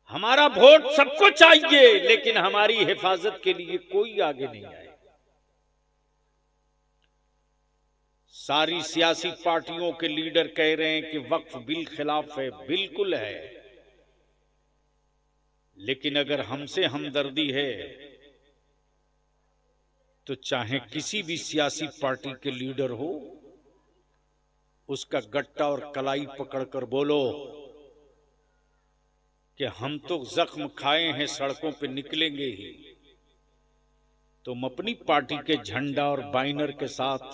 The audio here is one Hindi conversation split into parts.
हमारा वोट सबको चाहिए, लेकिन हमारी हिफाजत के लिए कोई आगे नहीं आए। सारी सियासी पार्टियों के लीडर कह रहे हैं कि वक्फ बिल खिलाफ है। बिल्कुल है, लेकिन अगर हमसे हमदर्दी है तो चाहे किसी भी सियासी पार्टी के लीडर हो, उसका गट्टा और कलाई पकड़कर बोलो कि हम तो जख्म खाए हैं, सड़कों पे निकलेंगे ही। तुम अपनी पार्टी के झंडा और बैनर के साथ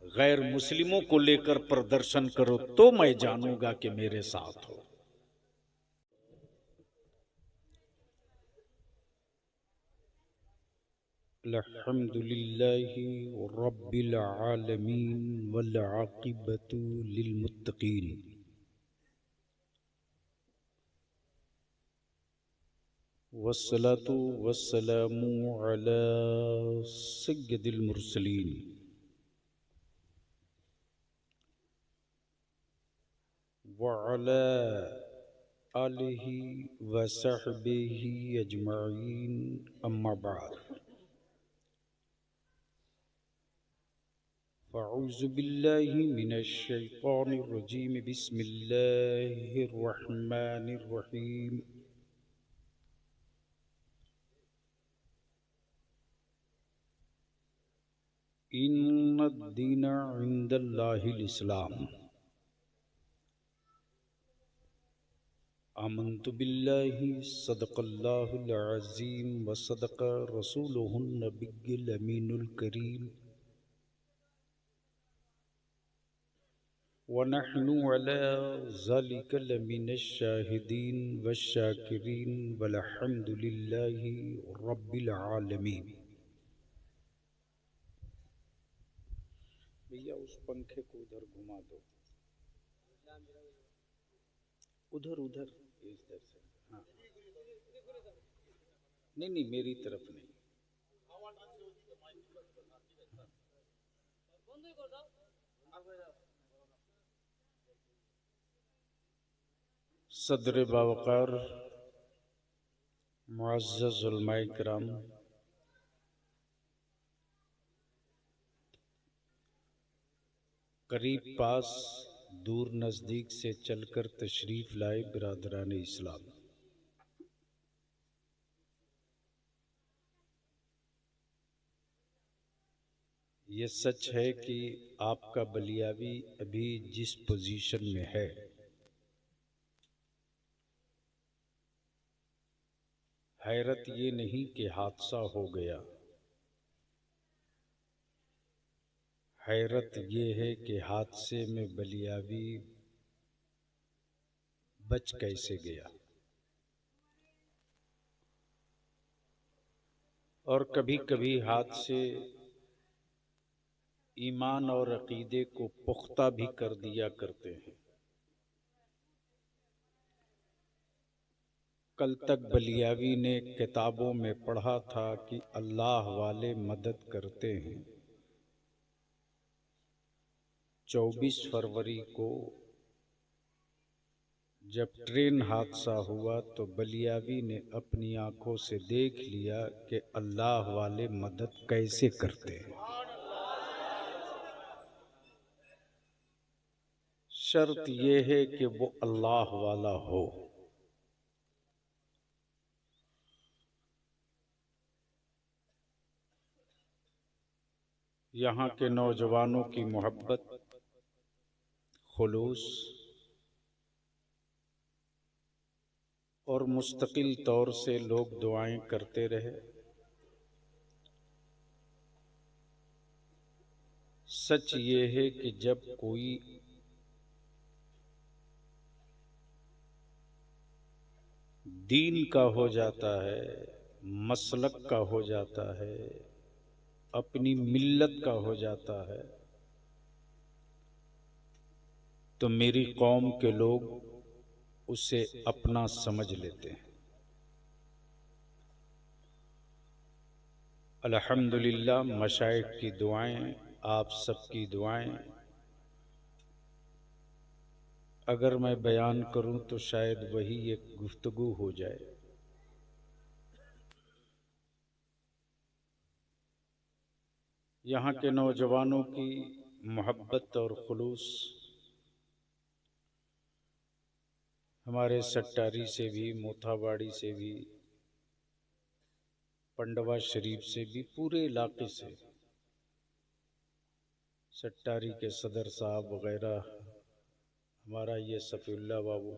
गैर मुस्लिमों को लेकर प्रदर्शन करो तो मैं जानूंगा कि मेरे साथ हो। अल्हम्दुलिल्लाहि रब्बिल आलमीन वल आक़िबतु लिल मुत्तक़ीन। वस्सलातु वस्सलामु अला सय्यदिल मुरसलीन व अला आलिहि व सहबिहि अजमाइन, अम्मा बाद। फ़अऊज़ु बिल्लाहि मिनश शैतानिर रजीम। बिस्मिल्लाहिर रहमानिर रहीम। इन्नद-दीन इंदल्लाहिल इस्लाम। आमन्तु बिल्लाहि सदक़ल्लाहुल अज़ीम व सदक़ रसूलुहुन नबिय्युल अमीनुल करीम व नहनु अला ज़ालिका लमिनश शाहिदीन वश्शाकिरीन वल्हम्दुलिल्लाहि रब्बिल आलमीन। भैया उस पंखे को उधर घुमा दो, उधर उधर इधर से। हाँ, नहीं नहीं, मेरी तरफ नहीं। सदर बावकार मुअज़्ज़ज़ उलमाए किराम, करीब पास दूर नज़दीक से चलकर तशरीफ़ लाए बिरादरान इस्लाम, ये सच है कि आपका बलियावी अभी जिस पोजीशन में है, हैरत ये नहीं कि हादसा हो गया, हैरत ये है कि हादसे में बलियावी बच कैसे गया। और कभी कभी हादसे ईमान और अकीदे को पुख्ता भी कर दिया करते हैं। कल तक बलियावी ने किताबों में पढ़ा था कि अल्लाह वाले मदद करते हैं। 24 फरवरी को जब ट्रेन हादसा हुआ तो बलियावी ने अपनी आंखों से देख लिया कि अल्लाह वाले मदद कैसे करते हैं। शर्त यह है कि वो अल्लाह वाला हो। यहाँ के नौजवानों की मोहब्बत, खुलूस और मुस्तकिल तौर से लोग दुआएं करते रहे। सच ये है कि जब कोई दीन का हो जाता है, मसलक का हो जाता है, अपनी मिल्लत का हो जाता है, तो मेरी कौम के लोग उसे अपना समझ लेते हैं। अल्हम्दुलिल्लाह, मशाइख की दुआएं, आप सबकी दुआएं अगर मैं बयान करूं तो शायद वही एक गुफ्तगू हो जाए। यहाँ के नौजवानों की मोहब्बत और खुलूस हमारे सट्टारी से भी, मोथाबाड़ी से भी, पंडवा शरीफ से भी, पूरे इलाके से, सट्टारी के सदर साहब वगैरह, हमारा ये सफीउल्लाह बाबू,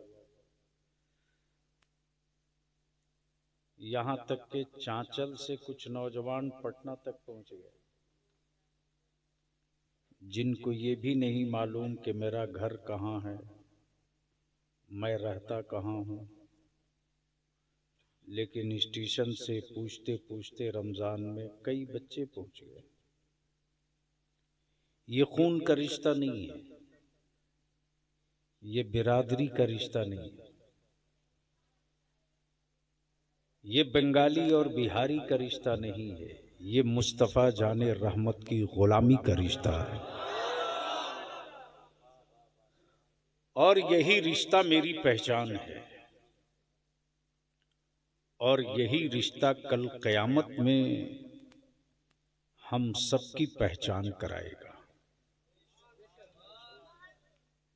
यहाँ तक के चांचल से कुछ नौजवान पटना तक पहुंच गए, जिनको ये भी नहीं मालूम कि मेरा घर कहाँ है, मैं रहता कहाँ हूँ, लेकिन स्टेशन से पूछते पूछते रमजान में कई बच्चे पहुंच गए। ये खून का रिश्ता नहीं है, ये बिरादरी का रिश्ता नहीं है, ये बंगाली और बिहारी का रिश्ता नहीं है, ये मुस्तफ़ा जाने रहमत की गुलामी का रिश्ता है। और यही रिश्ता मेरी पहचान है, और यही रिश्ता कल क़यामत में हम सबकी पहचान कराएगा।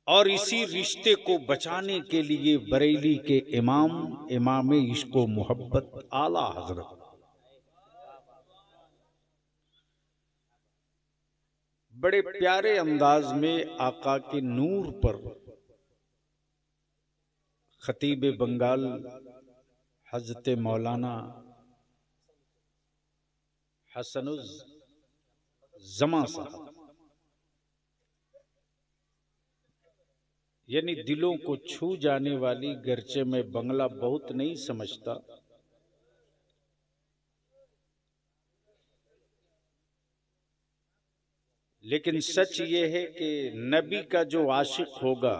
और इसी रिश्ते को बचाने के लिए बरेली के इमाम इश्को मोहब्बत आला हजरत बड़े प्यारे अंदाज में आका के नूर पर खतीब बंगाल हजरत मौलाना हसनुज जमा साहब, यानी दिलों को छू जाने वाली, गर्चे मैं बंगला बहुत नहीं समझता, लेकिन सच ये है कि नबी का जो आशिक होगा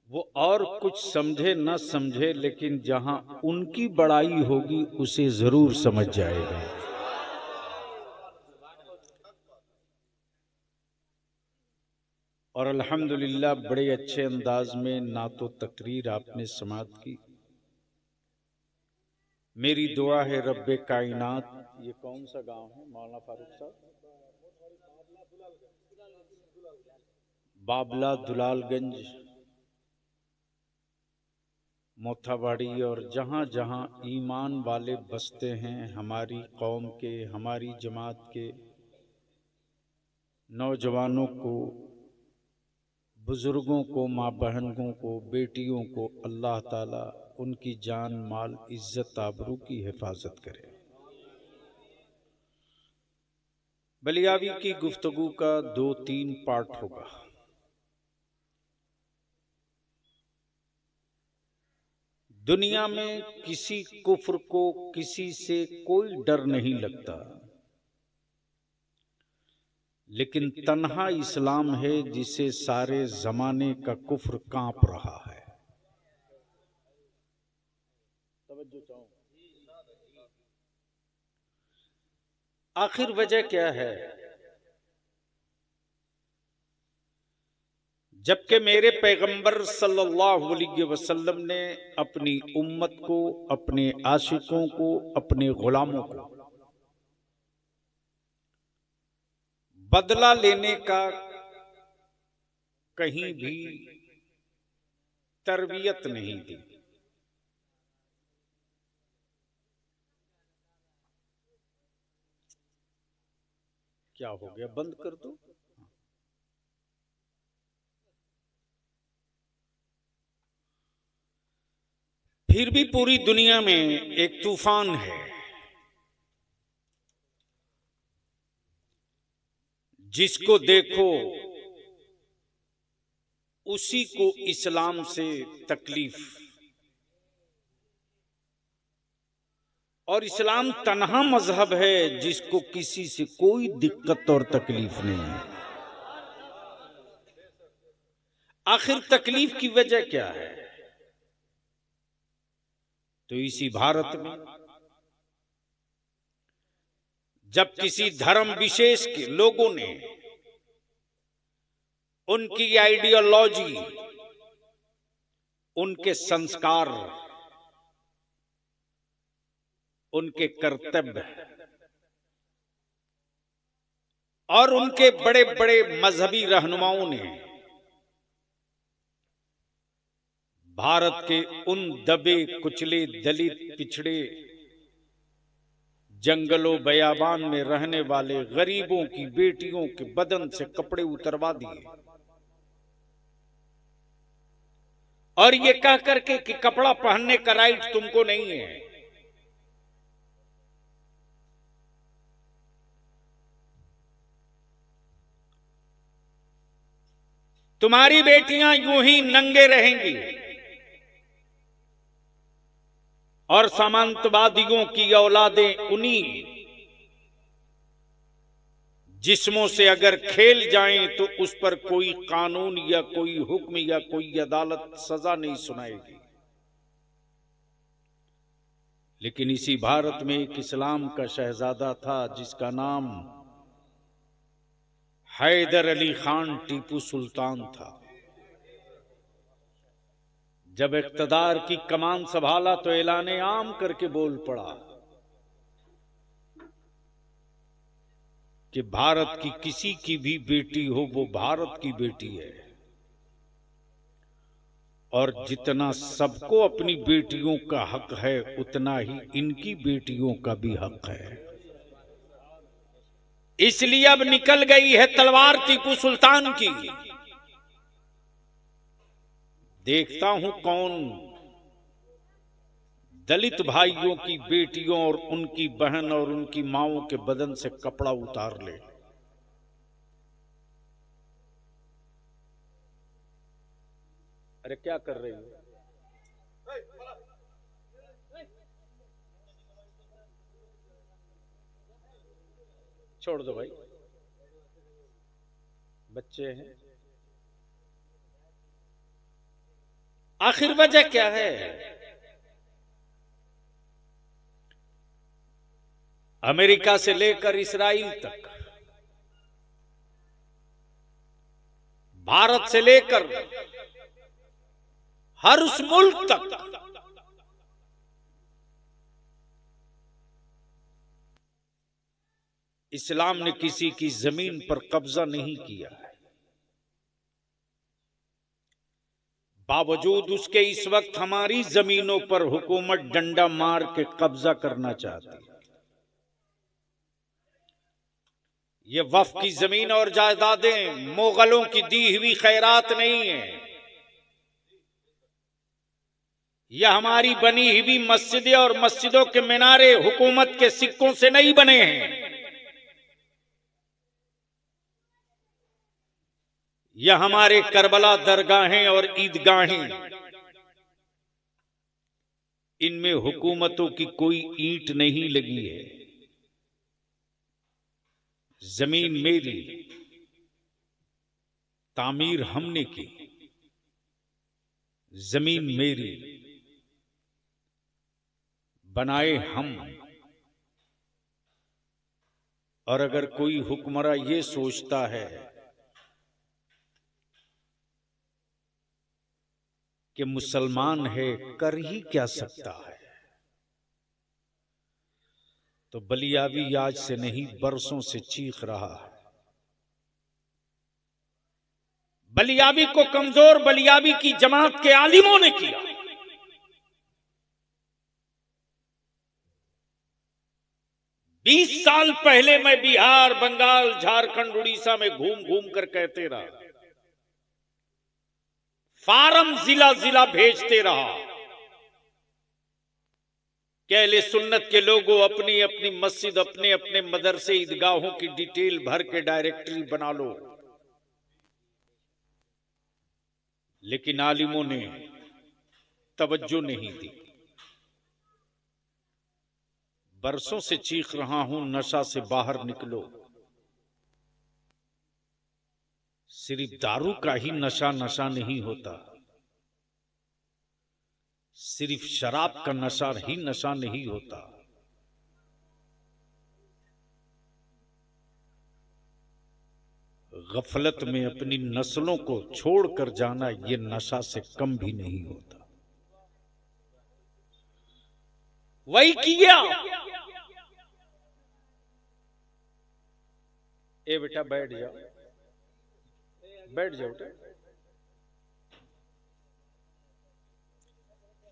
वो और कुछ समझे न समझे, लेकिन जहां उनकी बड़ाई होगी उसे जरूर समझ जाएगा। और अल्हम्दुलिल्लाह बड़े अच्छे अंदाज में नातो तकरीर आपने समाअत की। मेरी दुआ है रब्बे कायनात, ये कौन सा गांव है मौलाना फारूक साहब? बाबला दुलालगंज, मोथाबाड़ी, और जहां जहां ईमान वाले बसते हैं, हमारी कौम के, हमारी जमात के नौजवानों को, बुजुर्गों को, माँ बहनों को, बेटियों को अल्लाह ताला उनकी जान माल इज्जत आबरू की हिफाजत करे। बलियावी की गुफ्तगू का 2-3 पार्ट होगा। दुनिया में किसी कुफ्र को किसी से कोई डर नहीं लगता, लेकिन तन्हा इस्लाम है जिसे सारे जमाने का कुफ्र कांप रहा है। आखिर वजह क्या है? जबकि मेरे पैगंबर सल्लल्लाहु अलैहि वसल्लम ने अपनी उम्मत को, अपने आशिकों को, अपने गुलामों को बदला लेने का कहीं भी तरबियत नहीं दी। क्या हो गया, बंद कर दो। फिर भी पूरी दुनिया में एक तूफान है जिसको देखो उसी को इस्लाम से तकलीफ, और इस्लाम तन्हा मजहब है जिसको किसी से कोई दिक्कत और तकलीफ नहीं है। आखिर तकलीफ की वजह क्या है? तो इसी भारत में जब किसी धर्म विशेष के लोगों ने उनकी आइडियोलॉजी, उनके संस्कार, उनके कर्तव्य और उनके बड़े बड़े मजहबी रहनुमाओं ने भारत के उन दबे कुचले दलित पिछड़े जंगलों बयाबान में रहने वाले गरीबों की बेटियों के बदन से कपड़े उतरवा दिए और ये कह करके कि कपड़ा पहनने का राइट तुमको नहीं है। तुम्हारी बेटियां यूं ही नंगे रहेंगी और सामंतवादियों की औलादें उन्हीं जिस्मों से अगर खेल जाएं तो उस पर कोई कानून या कोई हुक्म या कोई अदालत सजा नहीं सुनाएगी। लेकिन इसी भारत में एक इस्लाम का शहजादा था जिसका नाम हैदर अली खान टीपू सुल्तान था। जब इक़्तिदार की कमान संभाला तो ऐलान आम करके बोल पड़ा कि भारत की किसी की भी बेटी हो वो भारत की बेटी है और जितना सबको अपनी बेटियों का हक है उतना ही इनकी बेटियों का भी हक है। इसलिए अब निकल गई है तलवार टीपू सुल्तान की। देखता हूं कौन दलित भाइयों की बेटियों और उनकी बहन और उनकी माओं के बदन से कपड़ा उतार ले। अरे क्या कर रही हो? छोड़ दो भाई, बच्चे हैं। आखिर वजह क्या है? अमेरिका से लेकर इस्राइल तक, भारत से लेकर हर उस मुल्क तक इस्लाम ने किसी की जमीन पर कब्जा नहीं किया है। बावजूद उसके इस वक्त हमारी जमीनों पर हुकूमत डंडा मार के कब्जा करना चाहती है। ये वक्फ की जमीन और जायदादें मुगलों की दी हुई खैरात नहीं है। यह हमारी बनी हुई मस्जिदें और मस्जिदों के मीनारे हुकूमत के सिक्कों से नहीं बने हैं। यह हमारे करबला दरगाहें और ईदगाहें, इनमें हुकूमतों की कोई ईंट नहीं लगी है। जमीन मेरी, तामीर हमने की। जमीन मेरी, बनाए हम। और अगर कोई हुक्मरां ये सोचता है कि मुसलमान है, कर ही क्या सकता है, तो बलियाबी आज से नहीं बरसों से चीख रहा है। बलियाबी को कमजोर बलियाबी की जमात के आलिमों ने किया। बीस साल पहले मैं बिहार, बंगाल, झारखंड, उड़ीसा में घूम घूम कर कहते रहा, फार्म जिला जिला भेजते रहा कि अहले सुन्नत के लोगों अपनी अपनी मस्जिद, अपने अपने मदरसे, ईदगाहों की डिटेल भर के डायरेक्टरी बना लो। लेकिन आलिमों ने तवज्जो नहीं दी। बरसों से चीख रहा हूं, नशा से बाहर निकलो। सिर्फ दारू का ही नशा नशा नहीं होता, सिर्फ शराब का नशा ही नशा नहीं होता। गफलत में अपनी नस्लों को छोड़कर जाना ये नशा से कम भी नहीं होता। वही किया। ए बेटा बैठ जाओ, बैठ जाओ बेटा,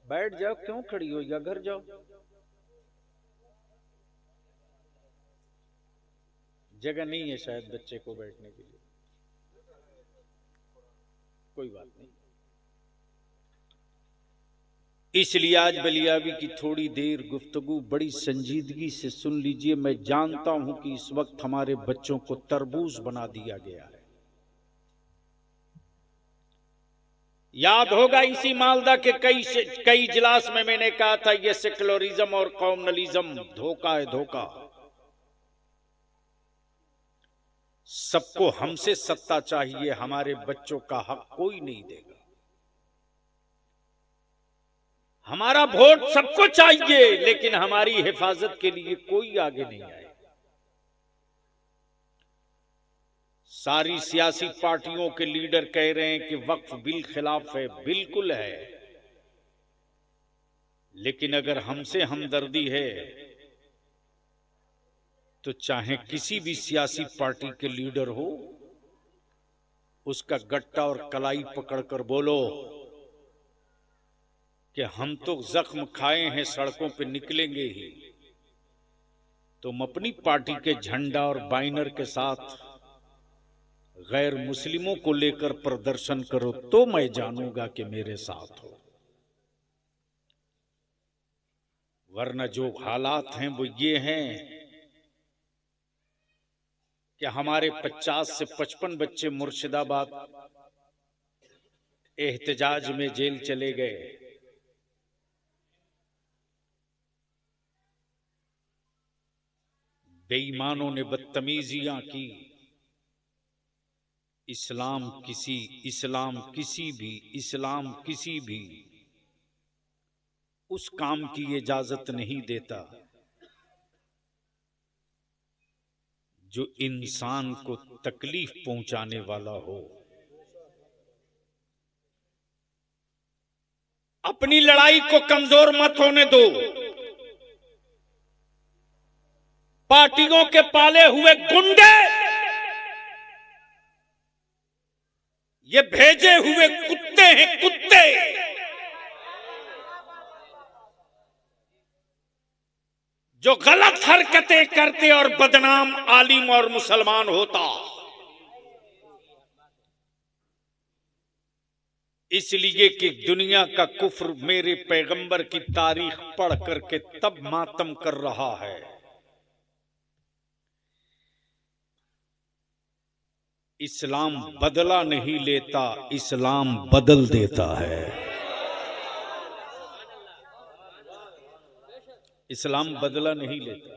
बैठ जाओ, क्यों खड़ी हो, या घर जाओ। जगह नहीं है शायद बच्चे को बैठने के लिए, कोई बात नहीं। इसलिए आज बलियाबी की थोड़ी देर गुफ्तगू बड़ी संजीदगी से सुन लीजिए। मैं जानता हूं कि इस वक्त हमारे बच्चों को तरबूज बना दिया गया है। याद होगा इसी मालदा के कई इजलास में मैंने कहा था यह सेकुलरिज्म और कॉम्युनलिज्म धोखा है, धोखा। सबको हमसे सत्ता चाहिए, हमारे बच्चों का हक कोई नहीं देगा। हमारा वोट सबको चाहिए, लेकिन हमारी हिफाजत के लिए कोई आगे नहीं आए। सारी सियासी पार्टियों के लीडर कह रहे हैं कि वक्फ बिल खिलाफ है, बिल्कुल है, लेकिन अगर हमसे हमदर्दी है तो चाहे किसी भी सियासी पार्टी के लीडर हो, उसका गट्टा और कलाई पकड़कर बोलो कि हम तो जख्म खाए हैं, सड़कों पे निकलेंगे ही। तुम अपनी पार्टी के झंडा और बैनर के साथ गैर मुस्लिमों को लेकर प्रदर्शन करो तो मैं जानूंगा कि मेरे साथ हो, वरना जो हालात हैं वो ये हैं कि हमारे 50 से 55 बच्चे मुर्शिदाबाद एहतजाज में जेल चले गए। बेईमानों ने बदतमीजियां की। इस्लाम किसी भी उस काम की इजाजत नहीं देता जो इंसान को तकलीफ पहुंचाने वाला हो। अपनी लड़ाई को कमजोर मत होने दो। पार्टियों के पाले हुए गुंडे, ये भेजे हुए कुत्ते हैं, कुत्ते। जो गलत हरकतें करते और बदनाम आलिम और मुसलमान होता। इसलिए कि दुनिया का कुफ्र मेरे पैगंबर की तारीख पढ़ करके तब मातम कर रहा है। इस्लाम बदला नहीं लेता, इस्लाम बदल देता है। इस्लाम बदला नहीं लेता,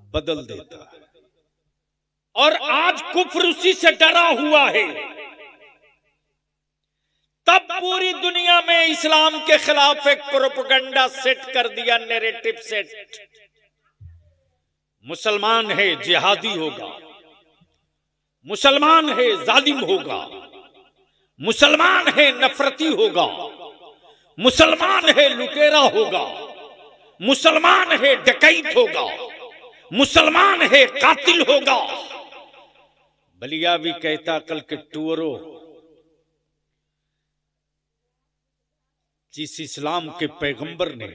बदल देता है। और आज कुफ्र उसी से डरा हुआ है। तब पूरी दुनिया में इस्लाम के खिलाफ एक प्रोपेगेंडा सेट कर दिया, नैरेटिव सेट। मुसलमान है जिहादी होगा, मुसलमान है जालिम होगा, मुसलमान है नफरती होगा, मुसलमान है लुटेरा होगा, मुसलमान है डकैत होगा, मुसलमान है कातिल होगा। बलियाबी कहता कल के टूरो, जिस इस्लाम के पैगंबर ने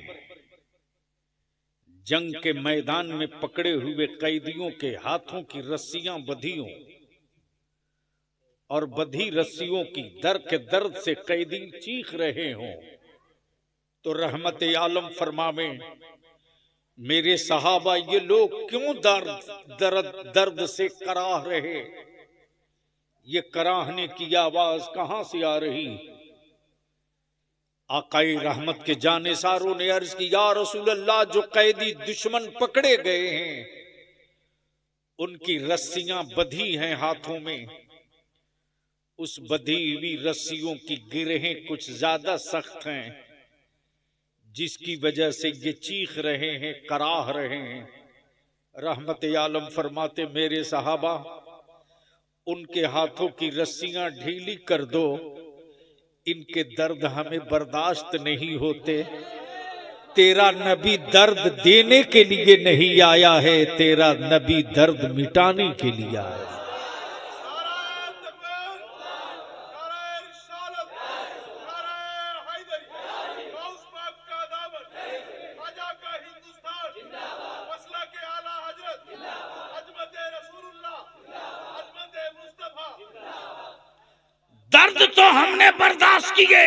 जंग के मैदान में पकड़े हुए कैदियों के हाथों की रस्सियां बंधी हों और बंधी रस्सियों की दर के दर्द से कैदी चीख रहे हों, तो रहमत आलम फरमावे, मेरे सहाबा ये लोग क्यों दर्द से कराह रहे? ये कराहने की आवाज कहां से आ रही? आकाई रहमत के जानेसारों ने अर्ज की, या रसूल अल्लाह, जो कैदी दुश्मन पकड़े गए हैं उनकी रस्सियां बंधी हैं हाथों में। उस बंधी हुई रस्सियों की गिरहें कुछ ज्यादा सख्त हैं, जिसकी वजह से ये चीख रहे हैं, कराह रहे हैं। रहमत आलम फरमाते, मेरे सहाबा उनके हाथों की रस्सियां ढीली कर दो, इनके दर्द हमें बर्दाश्त नहीं होते। तेरा नबी दर्द देने के लिए नहीं आया है, तेरा नबी दर्द मिटाने के लिए आया है। दर्द तो हमने बर्दाश्त किए,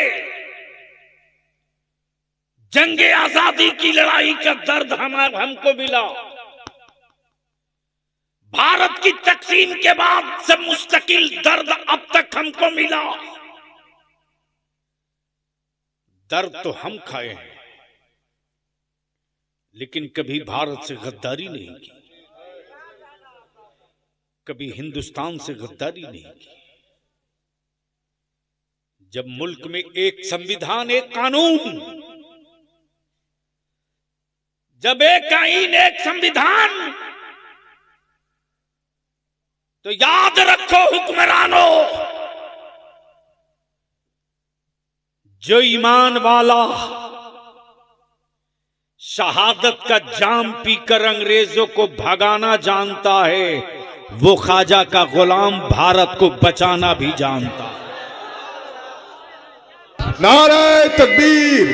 जंगे आजादी की लड़ाई का दर्द हमको मिला। भारत की तकसीम के बाद से मुस्तकिल दर्द अब तक हमको मिला। दर्द तो हम खाए हैं, लेकिन कभी भारत से गद्दारी नहीं की, कभी हिंदुस्तान से गद्दारी नहीं की। जब मुल्क में एक संविधान, एक कानून, जब एक आईन, एक संविधान, तो याद रखो हुक्मरानों, जो ईमान वाला शहादत का जाम पीकर अंग्रेजों को भगाना जानता है, वो ख्वाजा का गुलाम भारत को बचाना भी जानता है। नारे तकबीर,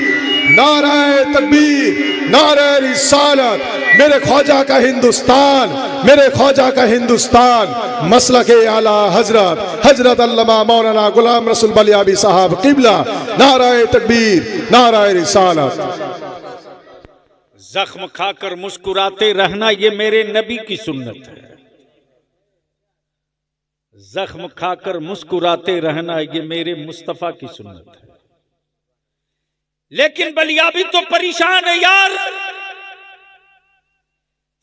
नारे तकबीर, नारे रिसालत। मेरे ख्वाजा का हिंदुस्तान, मेरे ख्वाजा का हिंदुस्तान। मसलके आला हजरत हजरत अल्लामा मौलाना गुलाम रसूल बलियाबी साहब किबला। नारे तकबीर, नारे रिसालत। जख्म खाकर मुस्कुराते रहना, ये मेरे नबी की सुन्नत है। जख्म खाकर मुस्कुराते रहना, ये मेरे मुस्तफा की सुन्नत है। लेकिन बलियाबी तो परेशान है यार।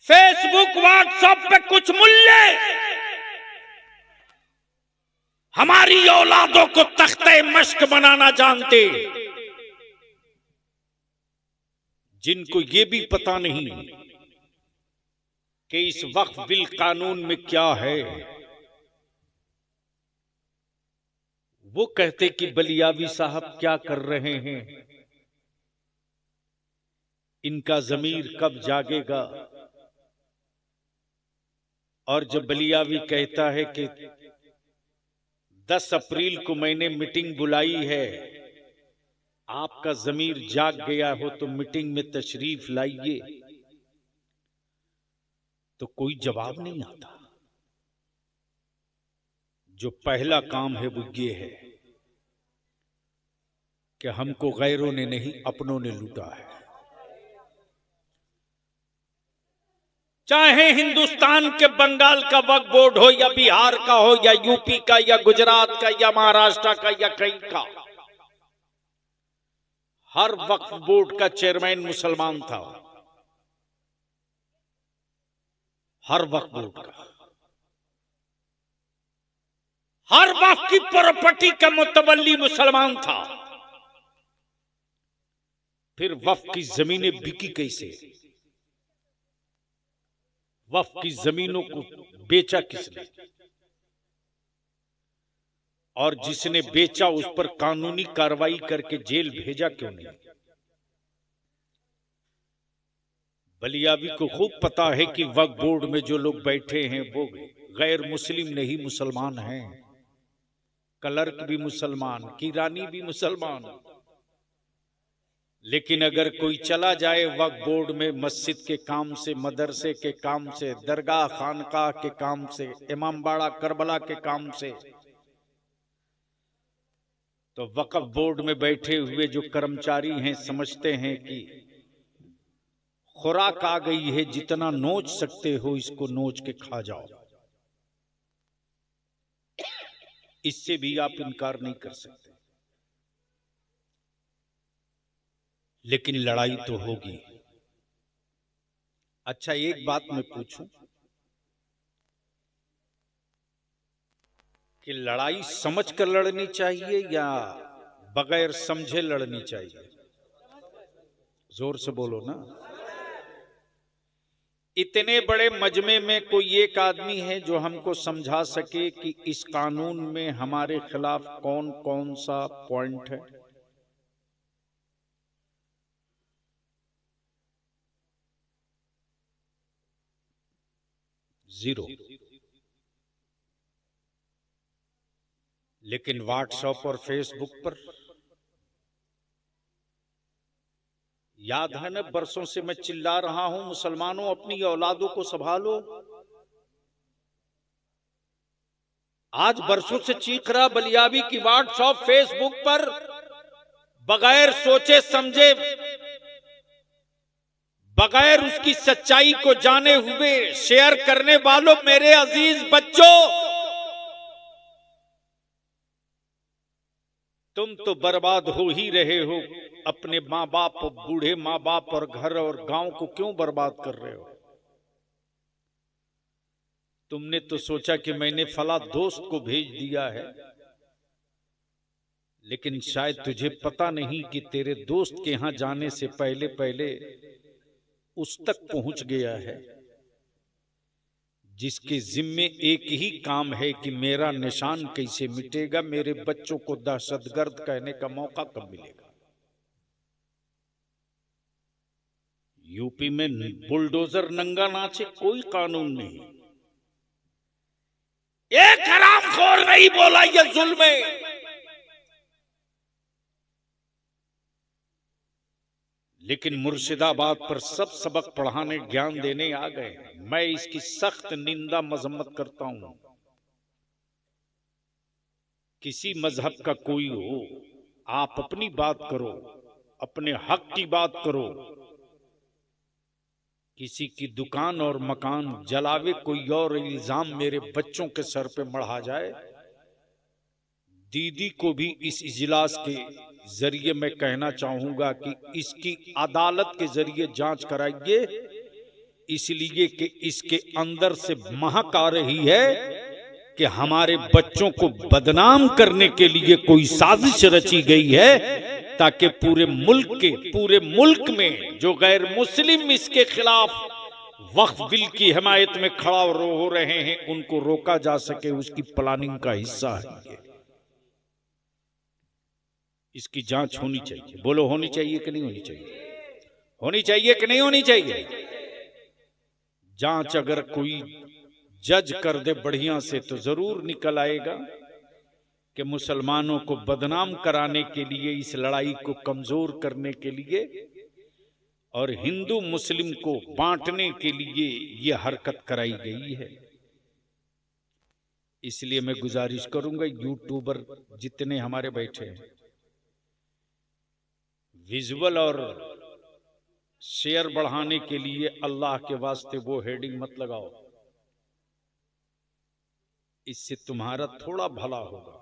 फेसबुक, व्हाट्सएप पे कुछ मुल्ले हमारी औलादों को तख्ते मश्क बनाना जानते, जिनको ये भी पता नहीं कि इस वक्त बिल कानून में क्या है। वो कहते कि बलियाबी साहब क्या कर रहे हैं, इनका जमीर कब जागेगा। और जब बलियावी कहता है कि 10 अप्रैल को मैंने मीटिंग बुलाई है, आपका जमीर जाग गया हो तो मीटिंग में तशरीफ लाइए, तो कोई जवाब नहीं आता। जो पहला काम है वो ये है कि हमको गैरों ने नहीं, अपनों ने लूटा है। चाहे हिंदुस्तान के बंगाल का वक्फ बोर्ड हो, या बिहार का हो, या यूपी का, या गुजरात का, या महाराष्ट्र का, या कहीं का, हर वक्फ बोर्ड का चेयरमैन मुसलमान था। हर वक्फ बोर्ड का, हर वक्फ की प्रॉपर्टी का मुतवल्ली मुसलमान था। फिर वक्फ की जमीनें बिकी कैसे? वक्फ की जमीनों को बेचा किसने? और जिसने बेचा उस पर कानूनी कार्रवाई करके जेल भेजा क्यों नहीं? बलियाबी को खूब पता है कि वक्फ बोर्ड में जो लोग बैठे हैं वो गैर मुस्लिम नहीं, मुसलमान हैं। क्लर्क भी मुसलमान, किरानी भी मुसलमान। लेकिन अगर कोई चला जाए वक्फ बोर्ड में मस्जिद के काम से, मदरसे के काम से, दरगाह खानकाह के काम से, इमामबाड़ा करबला के काम से, तो वक्फ बोर्ड में बैठे हुए जो कर्मचारी हैं समझते हैं कि खुराक आ गई है, जितना नोच सकते हो इसको नोच के खा जाओ। इससे भी आप इनकार नहीं कर सकते। लेकिन लड़ाई तो होगी। अच्छा, एक बात मैं पूछूं कि लड़ाई समझ कर लड़नी चाहिए या बगैर समझे लड़नी चाहिए? जोर से बोलो ना। इतने बड़े मजमे में कोई एक आदमी है जो हमको समझा सके कि इस कानून में हमारे खिलाफ कौन कौन सा पॉइंट है? जीरो। लेकिन व्हाट्सएप और फेसबुक पर, याद है ना, बरसों से मैं चिल्ला रहा हूं, मुसलमानों अपनी औलादों को संभालो। आज बरसों से चीख रहा बलियाबी की व्हाट्सएप फेसबुक पर बगैर सोचे समझे, बगैर उसकी सच्चाई को जाने हुए शेयर करने वालों, मेरे अजीज बच्चों, तुम तो बर्बाद हो ही रहे हो। अपने माँ बाप, बूढ़े माँ बाप और घर और गांव को क्यों बर्बाद कर रहे हो? तुमने तो सोचा कि मैंने फला दोस्त को भेज दिया है, लेकिन शायद तुझे पता नहीं कि तेरे दोस्त के यहां जाने से पहले पहले उस तक पहुंच गया है जिसके जिम्मे एक ही काम है कि मेरा निशान कैसे मिटेगा, मेरे बच्चों को दहशतगर्द कहने का मौका कब मिलेगा। यूपी में बुलडोजर नंगा नाचे, कोई कानून नहीं, एक हरामखोर नहीं बोला ये जुल्म है। लेकिन मुर्शिदाबाद पर सब सबक पढ़ाने, ज्ञान देने आ गए। मैं इसकी सख्त निंदा मजम्मत करता हूं। किसी मजहब का कोई हो, आप अपनी बात करो, अपने हक की बात करो। किसी की दुकान और मकान जलावे कोई और इल्जाम मेरे बच्चों के सर पे मढ़ा जाए, दीदी को भी इस इजलास के जरिए मैं कहना चाहूंगा कि इसकी अदालत के जरिए जांच कराइए, इसलिए कि इसके अंदर से महक आ रही है कि हमारे बच्चों को बदनाम करने के लिए कोई साजिश रची गई है, ताकि पूरे मुल्क में जो गैर मुस्लिम इसके खिलाफ वक्फ बिल की हिमायत में खड़ा हो रहे हैं, उनको रोका जा सके। उसकी प्लानिंग का हिस्सा है ये। इसकी जांच होनी चाहिए। बोलो, होनी चाहिए कि नहीं होनी चाहिए? होनी चाहिए कि नहीं होनी चाहिए? जांच अगर कोई जज कर दे बढ़िया से तो जरूर निकल आएगा कि मुसलमानों को बदनाम कराने के लिए, इस लड़ाई को कमजोर करने के लिए और हिंदू मुस्लिम को बांटने के लिए यह हरकत कराई गई है। इसलिए मैं गुजारिश करूंगा, यूट्यूबर जितने हमारे बैठे हैं, विजुअल और शेयर बढ़ाने के लिए अल्लाह के वास्ते वो हेडिंग मत लगाओ। इससे तुम्हारा थोड़ा भला होगा,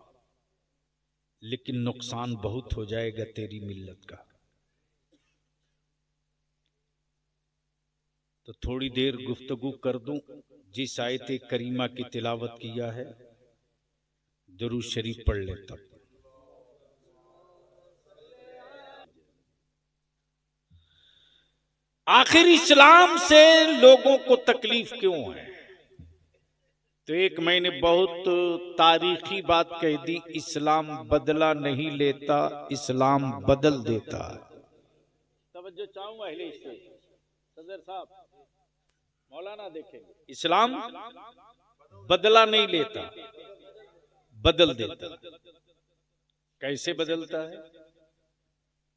लेकिन नुकसान बहुत हो जाएगा तेरी मिल्लत का। तो थोड़ी देर गुफ्तगू कर दूं। जिस आयत करीमा की तिलावत किया है, दुरूद शरीफ पढ़ लेता। आखिर इस्लाम से लोगों को तकलीफ क्यों है? तो एक मैंने बहुत तारीखी बात कह दी, इस्लाम बदला नहीं लेता, इस्लाम बदल देता है। तवज्जो चाहूंगा अहले स्टेज, सदर साहब, मौलाना देखेंगे। इस्लाम बदला नहीं लेता, बदल देता। कैसे बदलता है?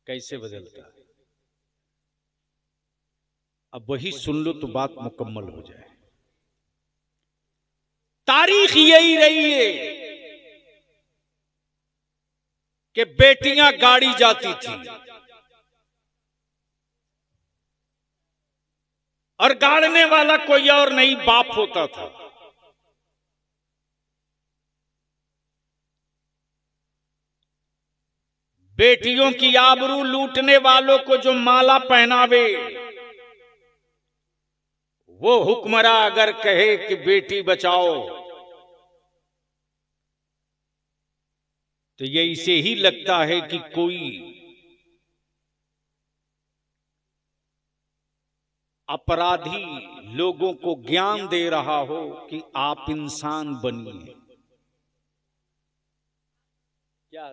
कैसे बदलता है? अब वही सुन लो तो बात मुकम्मल हो जाए। तारीख यही रही है कि बेटियां गाड़ी जाती थी और गाड़ने वाला कोई और नहीं, बाप होता था। बेटियों की आबरू लूटने वालों को जो माला पहनावे, वो हुक्मरा अगर कहे कि बेटी बचाओ, तो ये इसे ही लगता है कि कोई अपराधी लोगों को ज्ञान दे रहा हो कि आप इंसान बनिए। क्या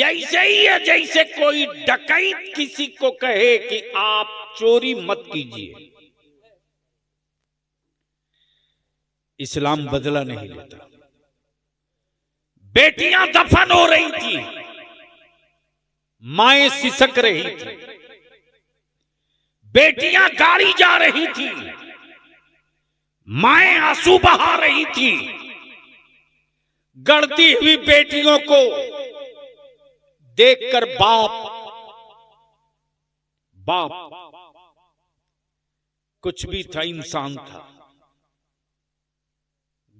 ऐसे ही है जैसे कोई डकैत किसी को कहे कि आप चोरी मत कीजिए। इस्लाम बदला नहीं लेता। बेटियां दफन हो रही थी, माएं सिसक रही थी, बेटियां गाड़ी जा रही थी, माएं आंसू बहा रही थी। गढ़ती हुई बेटियों को देखकर बाप कुछ भी था, इंसान था,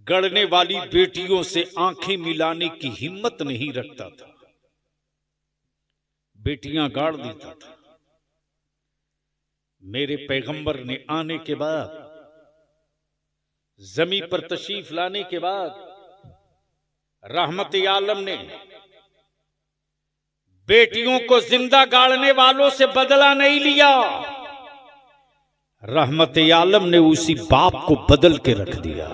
गढ़ने वाली बेटियों से आंखें मिलाने की हिम्मत नहीं रखता था, बेटियां गाड़ देता था। मेरे पैगंबर ने आने के बाद, जमीन पर तशरीफ लाने के बाद, रहमत आलम ने बेटियों को जिंदा गाड़ने वालों से बदला नहीं लिया। रहमत आलम ने उसी बाप को बदल के रख दिया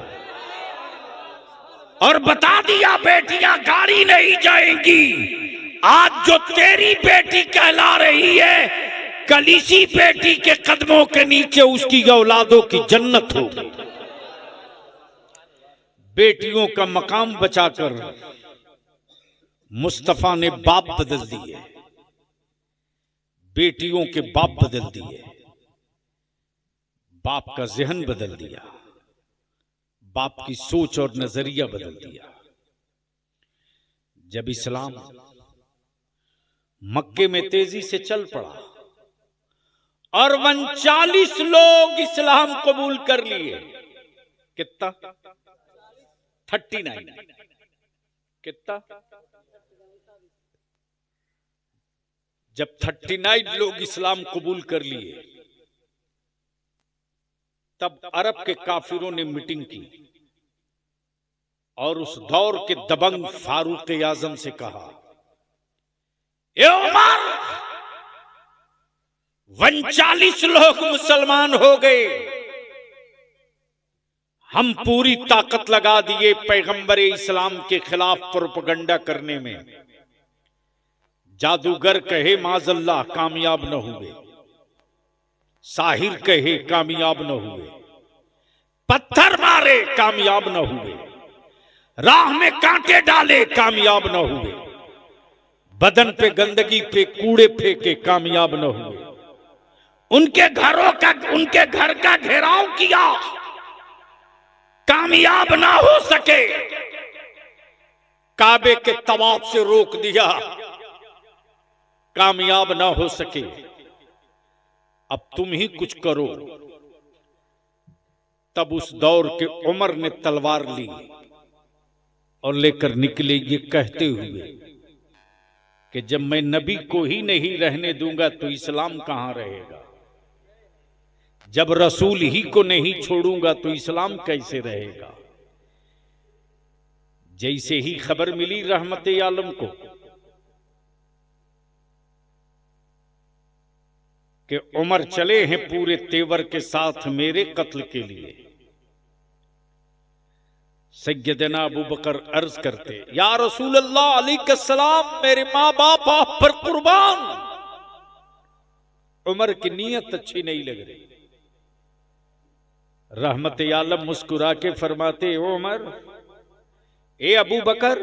और बता दिया बेटियां गाड़ी नहीं जाएंगी। आज जो तेरी बेटी कहला रही है, कल इसी बेटी के कदमों के नीचे उसकी औलादों की जन्नत होगी। बेटियों का मकाम बचाकर मुस्तफा ने बाप बदल दिए, बेटियों के बाप बदल दिए, बाप का जहन बदल दिया, बाप की सोच और नजरिया बदल दिया। जब इस्लाम मक्के में तेजी से चल पड़ा और 39 लोग इस्लाम कबूल कर लिए। कितना? 39। कितना? जब 39 लोग इस्लाम कबूल कर लिए, तब अरब के काफिरों ने मीटिंग की और उस दौर के दबंग फारूक आजम से कहा, ए उमर, 39 लोग मुसलमान हो गए, हम पूरी ताकत लगा दिए पैगंबर इस्लाम के खिलाफ प्रोपेगेंडा करने में। जादूगर कहे माजल्लाह कामयाब न हुए, साहिर कहे कामयाब न हुए, पत्थर मारे कामयाब न हुए, राह में कांटे डाले कामयाब न हुए, बदन पे गंदगी पे कूड़े फेंके कामयाब न हुए, उनके घर का घेराव किया, कामयाब ना हो सके, काबे के तवाफ से रोक दिया, कामयाब ना हो सके। अब तुम ही कुछ करो। तब उस दौर के उमर ने तलवार ली और लेकर निकले, ये कहते हुए कि जब मैं नबी को ही नहीं रहने दूंगा तो इस्लाम कहां रहेगा, जब रसूल ही को नहीं छोड़ूंगा तो इस्लाम कैसे रहेगा। जैसे ही खबर मिली रहमत आलम को कि उमर चले हैं पूरे तेवर के साथ मेरे कत्ल के लिए, सैयदना अबू बकर अर्ज करते, या रसूल अल्लाह अलैहिस्सलाम, मेरे मां बाप आप पर कुर्बान। उमर की नीयत अच्छी नहीं लग रही। रहमत आलम मुस्कुरा के फरमाते, ओ उमर, ए अबू बकर,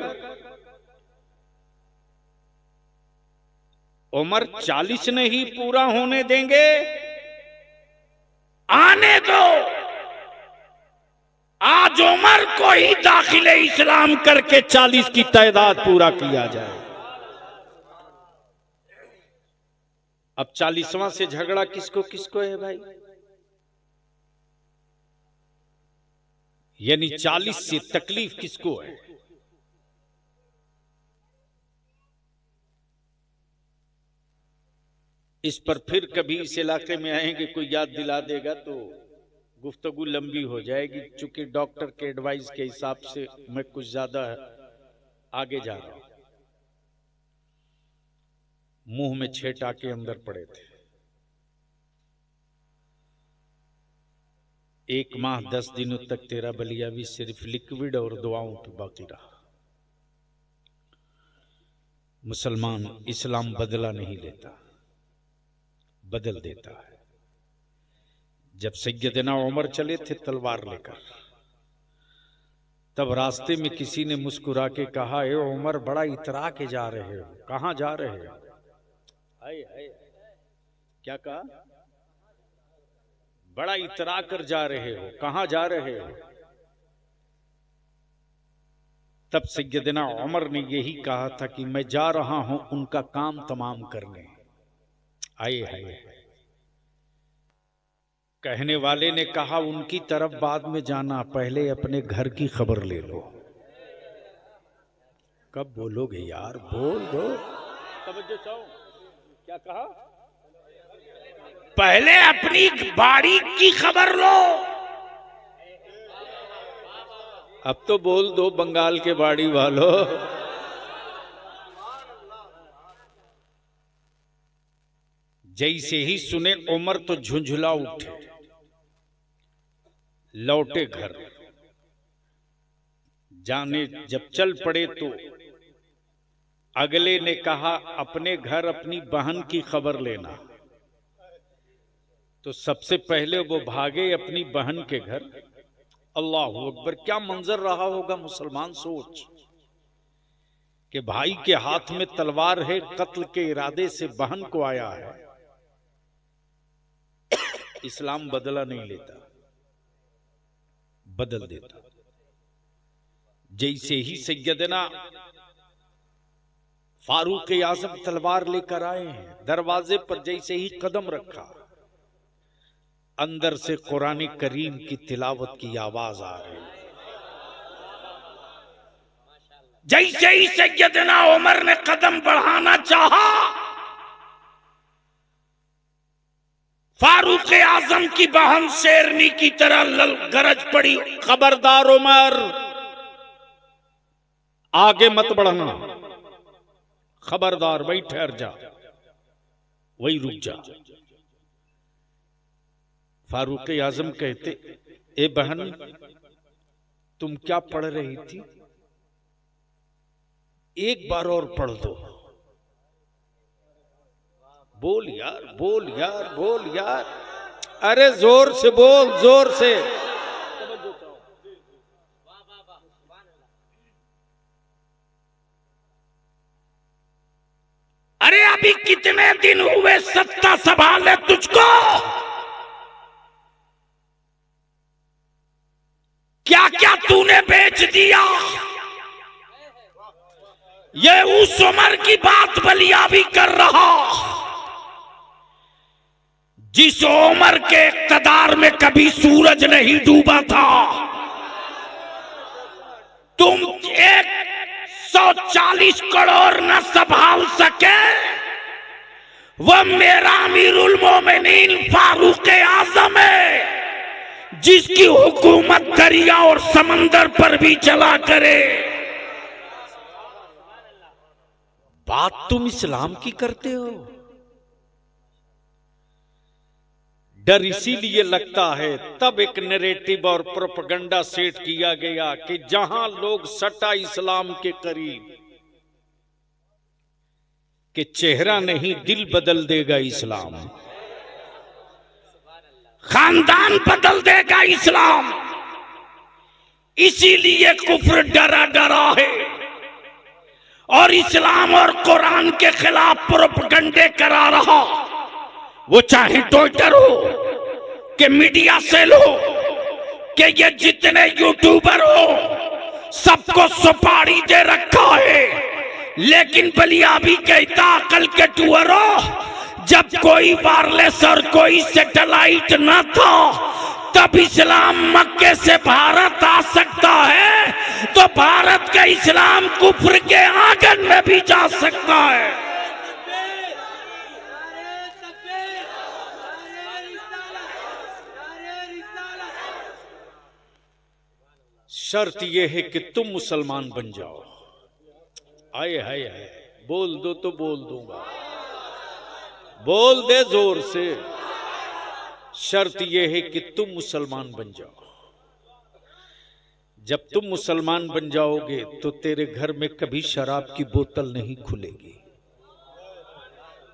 उमर 40 नहीं पूरा होने देंगे, आने दो। आज उमर को ही दाखिले इस्लाम करके 40 की तादाद पूरा किया जाए। अब 40वां से झगड़ा किसको किसको है भाई? यानी 40 से तकलीफ किसको है? इस पर फिर कभी इस इलाके में आएंगे, कोई याद दिला देगा तो गुफ्तगू लंबी हो जाएगी। चूंकि डॉक्टर के एडवाइस के हिसाब से मैं कुछ ज्यादा आगे जा रहा हूं। मुंह में 6 टाके अंदर पड़े थे। 1 माह 10 दिनों तक तेरा बलिया भी सिर्फ लिक्विड और दुआओं पे बाकी रहा। मुसलमान इस्लाम बदला नहीं लेता, बदल देता है। जब सैयदना उमर चले थे तलवार लेकर, तब रास्ते में किसी ने मुस्कुरा के कहा, ए उमर बड़ा इतरा के जा रहे हो, कहां जा रहे हो? हाय हाय, क्या कहा? बड़ा इतरा कर जा रहे हो, कहां जा रहे हो? तब सैयदना उमर ने यही कहा था कि मैं जा रहा हूं उनका काम तमाम करने। आए हाय, कहने वाले ने कहा उनकी तरफ बाद में जाना, पहले अपने घर की खबर ले लो। कब बोलोगे यार, बोल दो, तवज्जो चाहो। क्या कहा? पहले अपनी बाड़ी की खबर लो। अब तो बोल दो बंगाल के बाड़ी वालों। जैसे ही सुने उमर तो झुंझुला उठे, लौटे घर। जाने जब चल पड़े तो अगले ने कहा अपने घर अपनी बहन की खबर लेना। तो सबसे पहले वो भागे अपनी बहन के घर। अल्लाह अकबर, क्या मंजर रहा होगा मुसलमान, सोच कि भाई के हाथ में तलवार है, कत्ल के इरादे से बहन को आया है। इस्लाम बदला नहीं लेता, बदल देता। जैसे ही सैयदना फारूक आजम तलवार लेकर आए हैं, दरवाजे पर जैसे ही कदम रखा, अंदर से कुरान करीम की तिलावत की आवाज आ रही। जैसे ही सैयदना उमर ने कदम बढ़ाना चाहा, फारूक आजम की बहन शेरनी की तरह गरज पड़ी, खबरदार उमर, आगे मत बढ़ना, खबरदार, वही ठहर जा, वही रुक जा। फारूक आजम कहते, ए बहन तुम क्या पढ़ रही थी? एक बार और पढ़ दो। बोल यार, बोल यार, बोल यार, अरे जोर से बोल, जोर से। अरे अभी कितने दिन हुए सत्ता संभाले तुझको? क्या क्या तूने बेच दिया? ये उस उमर की बात बलिया भी कर रहा जिस उमर के इक़्तिदार में कभी सूरज नहीं डूबा था। तुम 140 करोड़ न संभाल सके, वह मेरा अमीरुल मोमिनीन फारूक आजम है जिसकी हुकूमत दरिया और समंदर पर भी चला करे। बात तुम इस्लाम की करते हो। डर इसीलिए लगता है, तब एक नैरेटिव और प्रोपेगेंडा सेट किया गया कि जहां लोग सटा इस्लाम के करीब, कि चेहरा नहीं दिल बदल देगा इस्लाम, खानदान बदल देगा इस्लाम। इसीलिए कुफ्र डरा डरा है और इस्लाम और कुरान के खिलाफ प्रोपेगेंडे करा रहा। वो चाहे ट्विटर हो कि मीडिया सेल हो कि ये जितने यूट्यूबर हो, सबको सुपारी दे रखा है। लेकिन बलिया भी कहता, अकल के टूअरो, जब कोई वायरलेस और कोई सैटेलाइट न था, तब इस्लाम मक्के से भारत आ सकता है, तो भारत का इस्लाम कुफ्र के आंगन में भी जा सकता है। शर्त यह है कि तुम मुसलमान बन जाओ। आए हाय हाय, बोल दो तो बोल दूंगा, बोल दे जोर से। शर्त यह है कि तुम मुसलमान बन जाओ। जब तुम मुसलमान बन जाओगे तो तेरे घर में कभी शराब की बोतल नहीं खुलेगी।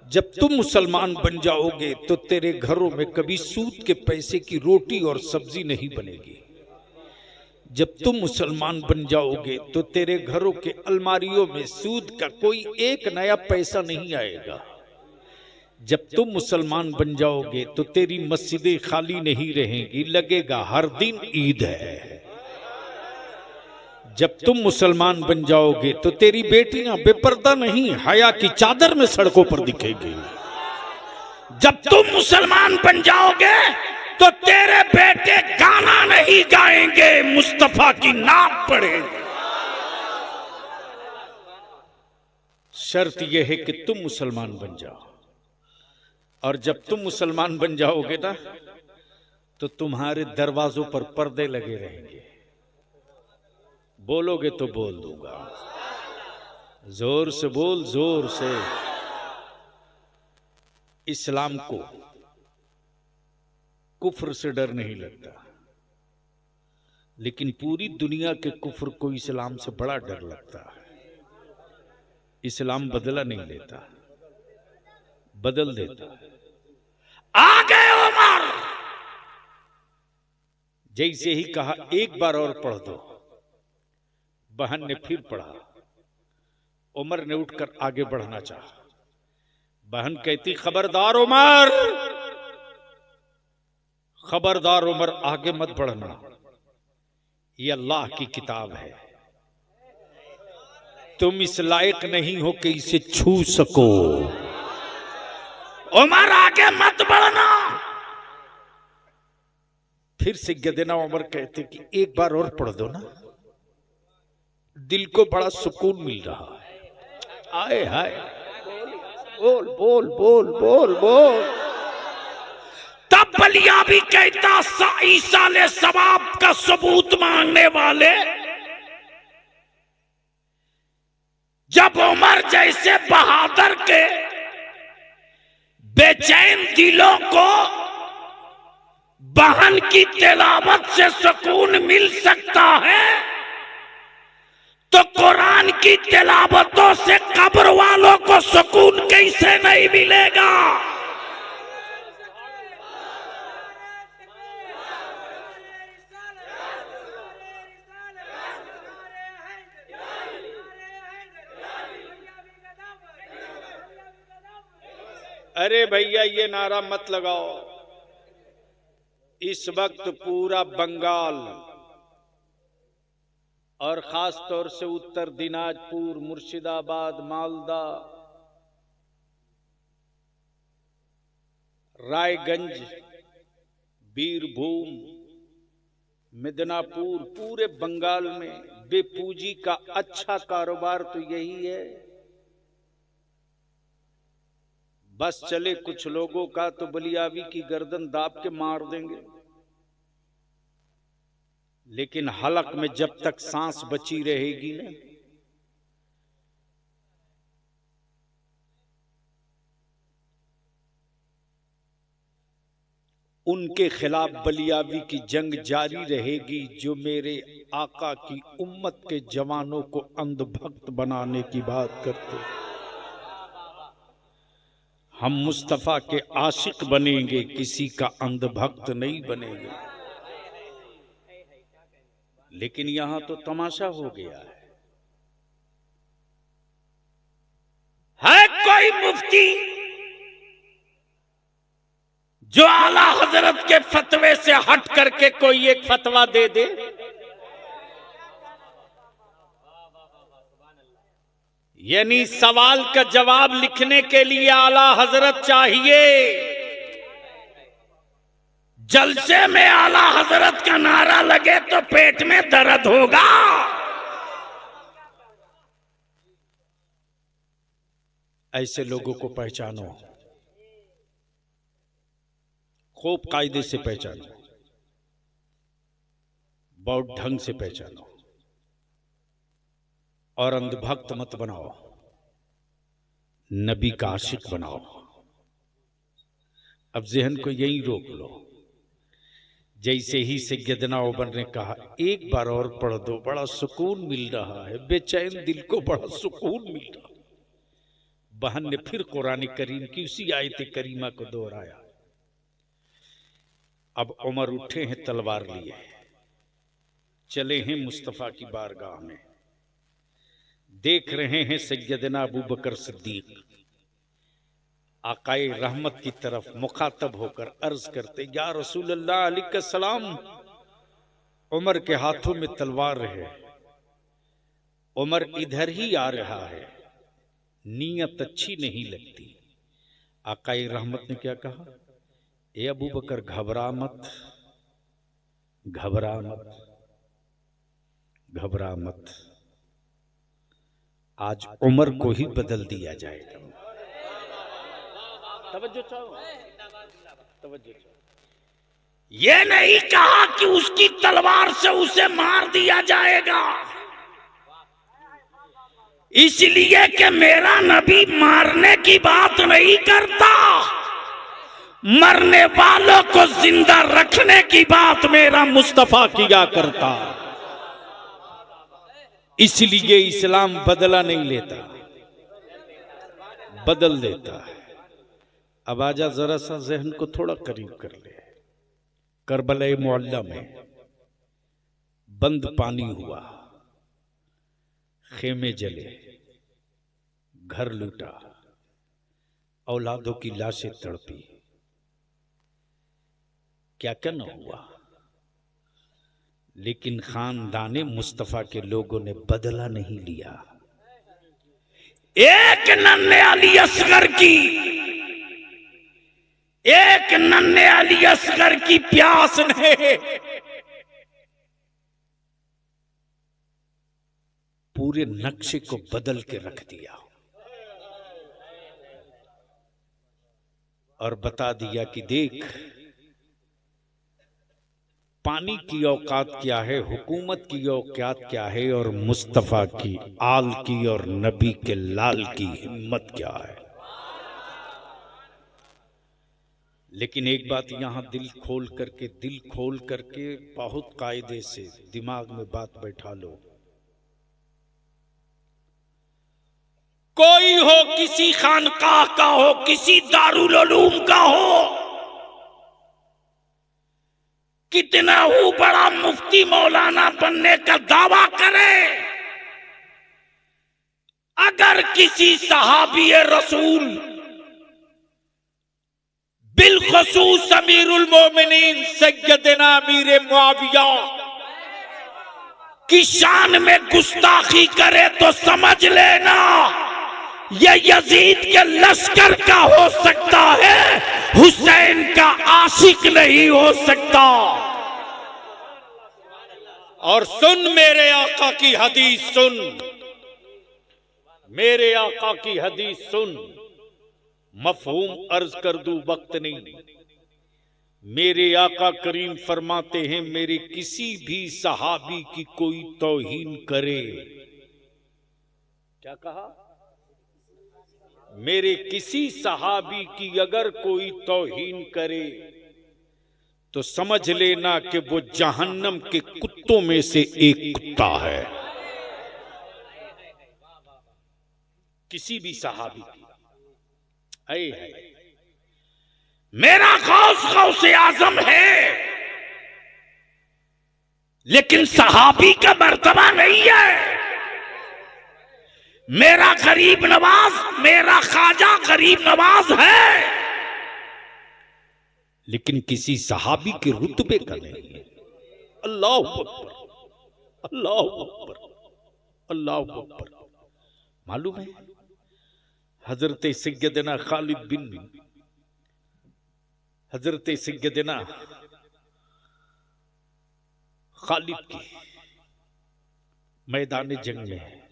जब तुम मुसलमान बन जाओगे तो तेरे घरों में कभी सूद के पैसे की रोटी और सब्जी नहीं बनेगी। जब तुम मुसलमान बन जाओगे तो तेरे घरों के अलमारियों में सूद का कोई एक नया पैसा नहीं आएगा। जब तुम मुसलमान बन जाओगे तो तेरी मस्जिदें खाली नहीं रहेंगी, लगेगा हर दिन ईद है। जब तुम मुसलमान बन जाओगे तो तेरी बेटियां बेपर्दा नहीं, हया की चादर में सड़कों पर दिखेगी। जब तुम मुसलमान बन जाओगे तो तेरे बेटे गाना नहीं गाएंगे, मुस्तफा की नाम पढ़ेंगे। शर्त यह है कि तुम मुसलमान बन जाओ। और जब तुम मुसलमान बन जाओगे ना तो तुम्हारे दरवाजों पर पर्दे लगे रहेंगे। बोलोगे तो बोल दूंगा, जोर से बोल, जोर से। इस्लाम को कुफ्र से डर नहीं लगता, लेकिन पूरी दुनिया के कुफ्र को इस्लाम से बड़ा डर लगता है। इस्लाम बदला नहीं लेता, बदल देता है। आगे उमर, जैसे ही कहा एक बार और पढ़ दो, बहन ने फिर पढ़ा। उमर ने उठकर आगे बढ़ना चाहा। बहन कहती खबरदार उमर, खबरदार उमर, आगे मत बढ़ना, ये अल्लाह की किताब है, तुम इस लायक नहीं हो कि इसे छू सको। उमर आगे मत बढ़ना। फिर से गदेना उमर कहते कि एक बार और पढ़ दो ना, दिल को बड़ा सुकून मिल रहा है। आए हाय, बोल बोल बोल बोल बोल। तब बलिया भी कहता ईसा ले सवाब का सबूत मांगने वाले, जब उमर जैसे बहादुर के बेचैन दिलों को बहन की तिलावत से सुकून मिल सकता है, तो कुरान की तिलावतों से कब्र वालों को सुकून कैसे नहीं मिलेगा। अरे भैया ये नारा मत लगाओ। इस वक्त पूरा बंगाल और खास तौर से उत्तर दिनाजपुर, मुर्शिदाबाद, मालदा, रायगंज, बीरभूम, मिदनापुर, पूरे बंगाल में बेपूंजी का अच्छा कारोबार तो यही है। बस चले कुछ लोगों का तो बलियावी की गर्दन दाब के मार देंगे, लेकिन हलक में जब तक सांस बची रहेगी ना, उनके खिलाफ बलियावी की जंग जारी रहेगी, जो मेरे आका की उम्मत के जवानों को अंधभक्त बनाने की बात करते। हम मुस्तफा के आशिक बनेंगे, किसी का अंधभक्त नहीं बनेंगे। लेकिन यहां तो तमाशा हो गया है कोई मुफ्ती जो आला हजरत के फतवे से हट करके कोई एक फतवा दे दे। यानी सवाल का जवाब लिखने के लिए आला हजरत चाहिए, जलसे में आला हजरत का नारा लगे तो पेट में दर्द होगा। ऐसे लोगों को पहचानो, खूब कायदे से पहचानो, बहुत ढंग से पहचानो, और अंधभक्त मत बनाओ, नबी का आशिक बनाओ। अब जहन को यही रोक लो। जैसे ही सैयदना उमर ने कहा एक बार और पढ़ दो, बड़ा सुकून मिल रहा है, बेचैन दिल को बड़ा सुकून मिल रहा है। बहन ने फिर कुरान करीम की उसी आयत करीमा को दोहराया। अब उमर उठे हैं, तलवार लिए चले हैं मुस्तफा की बारगाह में। देख रहे हैं सैयदना अबू बकर सिद्दीक आकाए रहमत की तरफ मुखातब होकर अर्ज करते, या रसूल अल्लाह अलैहिस्सलाम। उमर के हाथों में तलवार है, उमर इधर ही आ रहा है, नीयत अच्छी नहीं लगती। आकाए रहमत ने क्या कहा, ए अबू बकर घबरा मत, घबरा मत, घबरा मत, आज उमर को ही बदल दिया जाएगा। तवज्जो चाहो, तवज्जो चाहो। ये नहीं कहा कि उसकी तलवार से उसे मार दिया जाएगा, इसलिए कि मेरा नबी मारने की बात नहीं करता, मरने वालों को जिंदा रखने की बात मेरा मुस्तफा किया करता। इसलिए इस्लाम बदला नहीं लेता, बदल देता है। अब आजा जरा सा जहन को थोड़ा करीब कर ले। करबला मुअल्ला में बंद पानी हुआ, खेमे जले, घर लूटा, औलादों की लाशें तड़पी, क्या क्या न हुआ। लेकिन खानदाने मुस्तफा के लोगों ने बदला नहीं लिया। एक नन्हे अली असगर की, एक नन्हे अली असगर की प्यास ने पूरे नक्शे को बदल के रख दिया और बता दिया कि देख, पानी की औकात क्या है, हुकूमत की औकात क्या है, और मुस्तफा की आल की और नबी के लाल की हिम्मत क्या है। लेकिन एक बात यहां दिल खोल करके बहुत कायदे से दिमाग में बात बैठा लो। कोई हो, किसी खानकाह का हो, किसी दारुल उलूम का हो, कितना हो बड़ा मुफ्ती मौलाना बनने का दावा करे, अगर किसी सहाबी रसूल बिलखसूस अमीरुल मोमिनीन सैयदना अमीर मुआविया की शान में गुस्ताखी करे तो समझ लेना ये यजीद के लश्कर का हो सकता है, हुसैन का आशिक नहीं हो सकता। और सुन मेरे आका की हदीस सुन, मेरे आका की हदीस सुन, मफहूम अर्ज कर दूं, वक्त नहीं। मेरे आका करीम फरमाते हैं, मेरे किसी भी सहाबी की कोई तौहीन करे, क्या कहा, मेरे किसी सहाबी की अगर कोई तौहीन करे तो समझ लेना कि वो जहन्नम के कुत्तों में से एक कुत्ता है। किसी भी सहाबी की है, मेरा गौसे आजम है, लेकिन सहाबी का मर्तबा नहीं है। मेरा गरीब नवाज, मेरा ख्वाजा गरीब नवाज है, लेकिन किसी सहाबी के रुतबे का नहीं है। अल्लाह अकबर, अल्लाह अकबर, अल्लाह अकबर। मालूम है हजरत सैयदना खालिद बिन, हजरत सैयदना खालिद की मैदान जंग में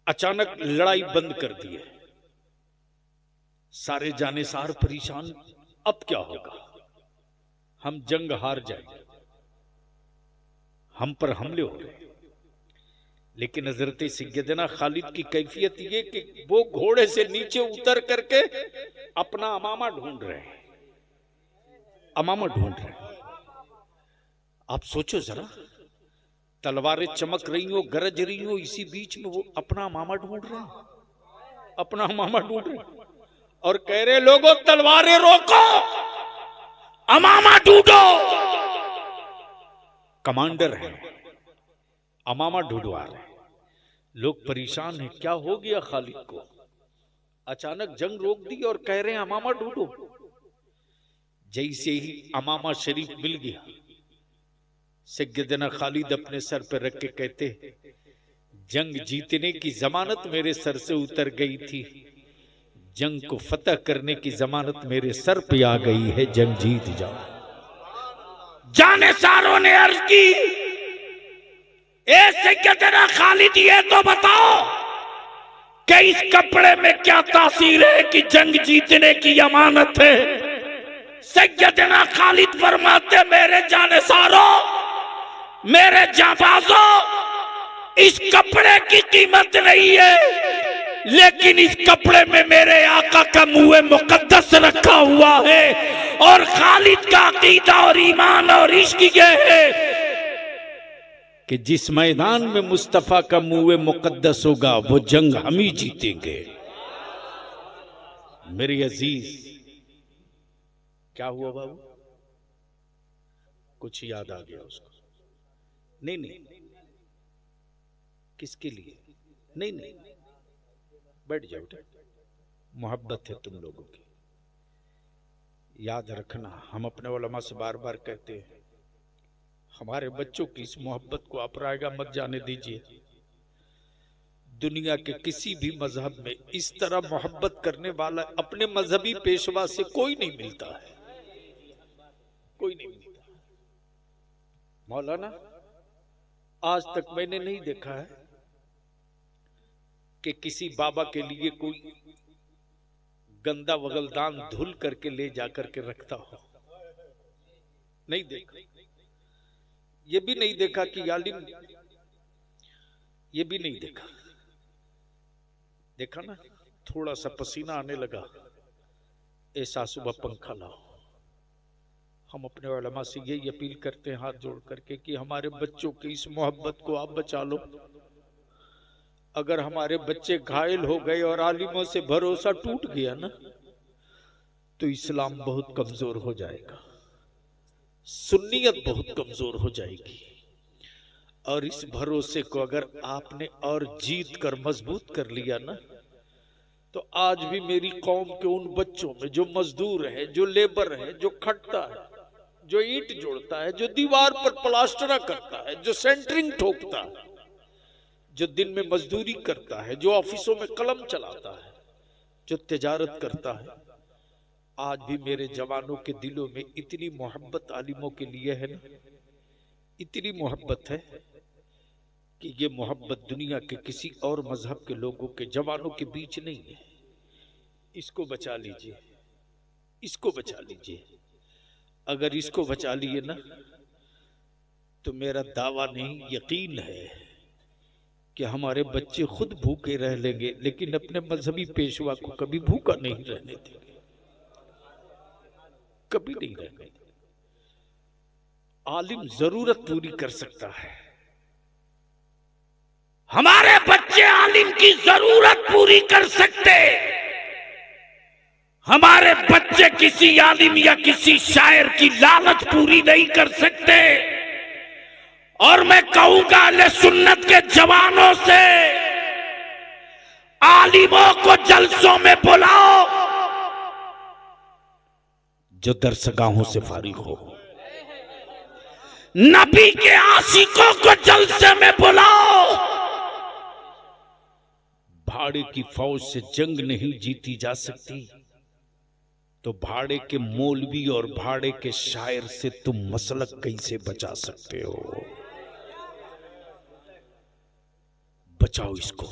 अचानक लड़ाई बंद कर दी है, सारे जानेसार परेशान, अब क्या होगा, हम जंग हार जाएंगे, हम पर हमले हो गए। लेकिन हजरत सैयदना खालिद की कैफियत ये कि वो घोड़े से नीचे उतर करके अपना अमामा ढूंढ रहे हैं, अमामा ढूंढ रहे हैं। आप सोचो जरा, तलवारें चमक रही हो, गरज रही हो, इसी बीच में वो अपना अमामा ढूंढ रहे हैं, अपना अमामा ढूंढ रहे हैं और कह रहे लोगों तलवारें रोको, अमामा ढूंढो। कमांडर है, अमामा ढूंढवा रहे हैं। लोग परेशान हैं, क्या हो गया खालिद को, अचानक जंग रोक दी और कह रहे हैं अमामा ढूंढो। जैसे ही अमामा शरीफ मिल गया, सैयदना खालिद अपने सर पर रख के कहते, जंग जीतने की जमानत मेरे सर से उतर गई थी, जंग को फतह करने की जमानत मेरे सर पे आ गई है, जंग जीत जाओ। जानेसारों ने अर्ज की, ए सैयदना खालिद ये तो बताओ कि इस कपड़े में क्या तासीर है कि जंग जीतने की अमानत है। सैयदना खालिद फरमाते, मेरे जानेसारों, मेरे जाबाजों, इस कपड़े की कीमत नहीं है, लेकिन इस कपड़े में मेरे आका का मुँह मुकद्दस रखा हुआ है और खालिद का अकीदा और ईमान और इश्क ये है कि जिस मैदान में मुस्तफा का मुँह मुकद्दस होगा वो जंग हम ही जीतेंगे। मेरे अजीज, क्या हुआ बाबू, कुछ याद आ गया उसको? नहीं नहीं, किसके लिए? नहीं नहीं, बैठ जाओ, मोहब्बत है तुम लोगों की। याद रखना, हम अपने उलमा से बार बार कहते हैं, हमारे बच्चों की इस मोहब्बत को आप रायगा मत जाने दीजिए। दुनिया के किसी भी मजहब में इस तरह मोहब्बत करने वाला अपने मजहबी पेशवा से कोई नहीं मिलता है, कोई नहीं मिलता। मौलाना, आज तक मैंने नहीं देखा है कि किसी बाबा के लिए कोई गंदा वगलदान धुल करके ले जाकर के रखता हो, नहीं देखा। ये भी नहीं देखा कि आलिम, ये भी नहीं देखा। देखा ना, थोड़ा सा पसीना आने लगा, ऐसा सुबह पंखा लाओ। हम अपने उलमा से यही अपील करते हैं हाथ जोड़ करके कि हमारे बच्चों की इस मोहब्बत को आप बचा लो। अगर हमारे बच्चे घायल हो गए और आलिमों से भरोसा टूट गया ना, तो इस्लाम बहुत कमजोर हो जाएगा, सुन्नियत बहुत कमजोर हो जाएगी। और इस भरोसे को अगर आपने और जीत कर मजबूत कर लिया ना, तो आज भी मेरी कौम के उन बच्चों में जो मजदूर है, जो लेबर है, जो खटता है, जो ईंट जोड़ता है, जो दीवार पर प्लास्टरा करता है, जो सेंटरिंग ठोकता है, जो दिन में मजदूरी करता है, जो ऑफिसों में कलम चलाता है, जो तिजारत करता है, आज भी मेरे जवानों के दिलों में इतनी मोहब्बत आलिमों के लिए है ना, इतनी मोहब्बत है कि ये मोहब्बत दुनिया के किसी और मजहब के लोगों के जवानों के बीच नहीं है। इसको बचा लीजिए, इसको बचा लीजिए। अगर इसको बचा लिए ना, तो मेरा दावा नहीं, यकीन है कि हमारे बच्चे खुद भूखे रह लेंगे, लेकिन अपने मजहबी पेशवा को कभी भूखा नहीं रहने देंगे, कभी नहीं रहने। आलिम जरूरत पूरी कर सकता है, हमारे बच्चे आलिम की जरूरत पूरी कर सकते। हमारे बच्चे किसी आलिम या किसी शायर की लालच पूरी नहीं कर सकते। और मैं कहूंगा अहले सुन्नत के जवानों से, आलिमों को जलसों में बुलाओ जो दरसगाहों से फारिग हो, नबी के आशिकों को जलसे में बुलाओ। भाड़े की फौज से जंग नहीं जीती जा सकती, तो भाड़े के मौलवी और भाड़े के शायर से तुम मसलक कैसे बचा सकते हो? बचाओ इसको।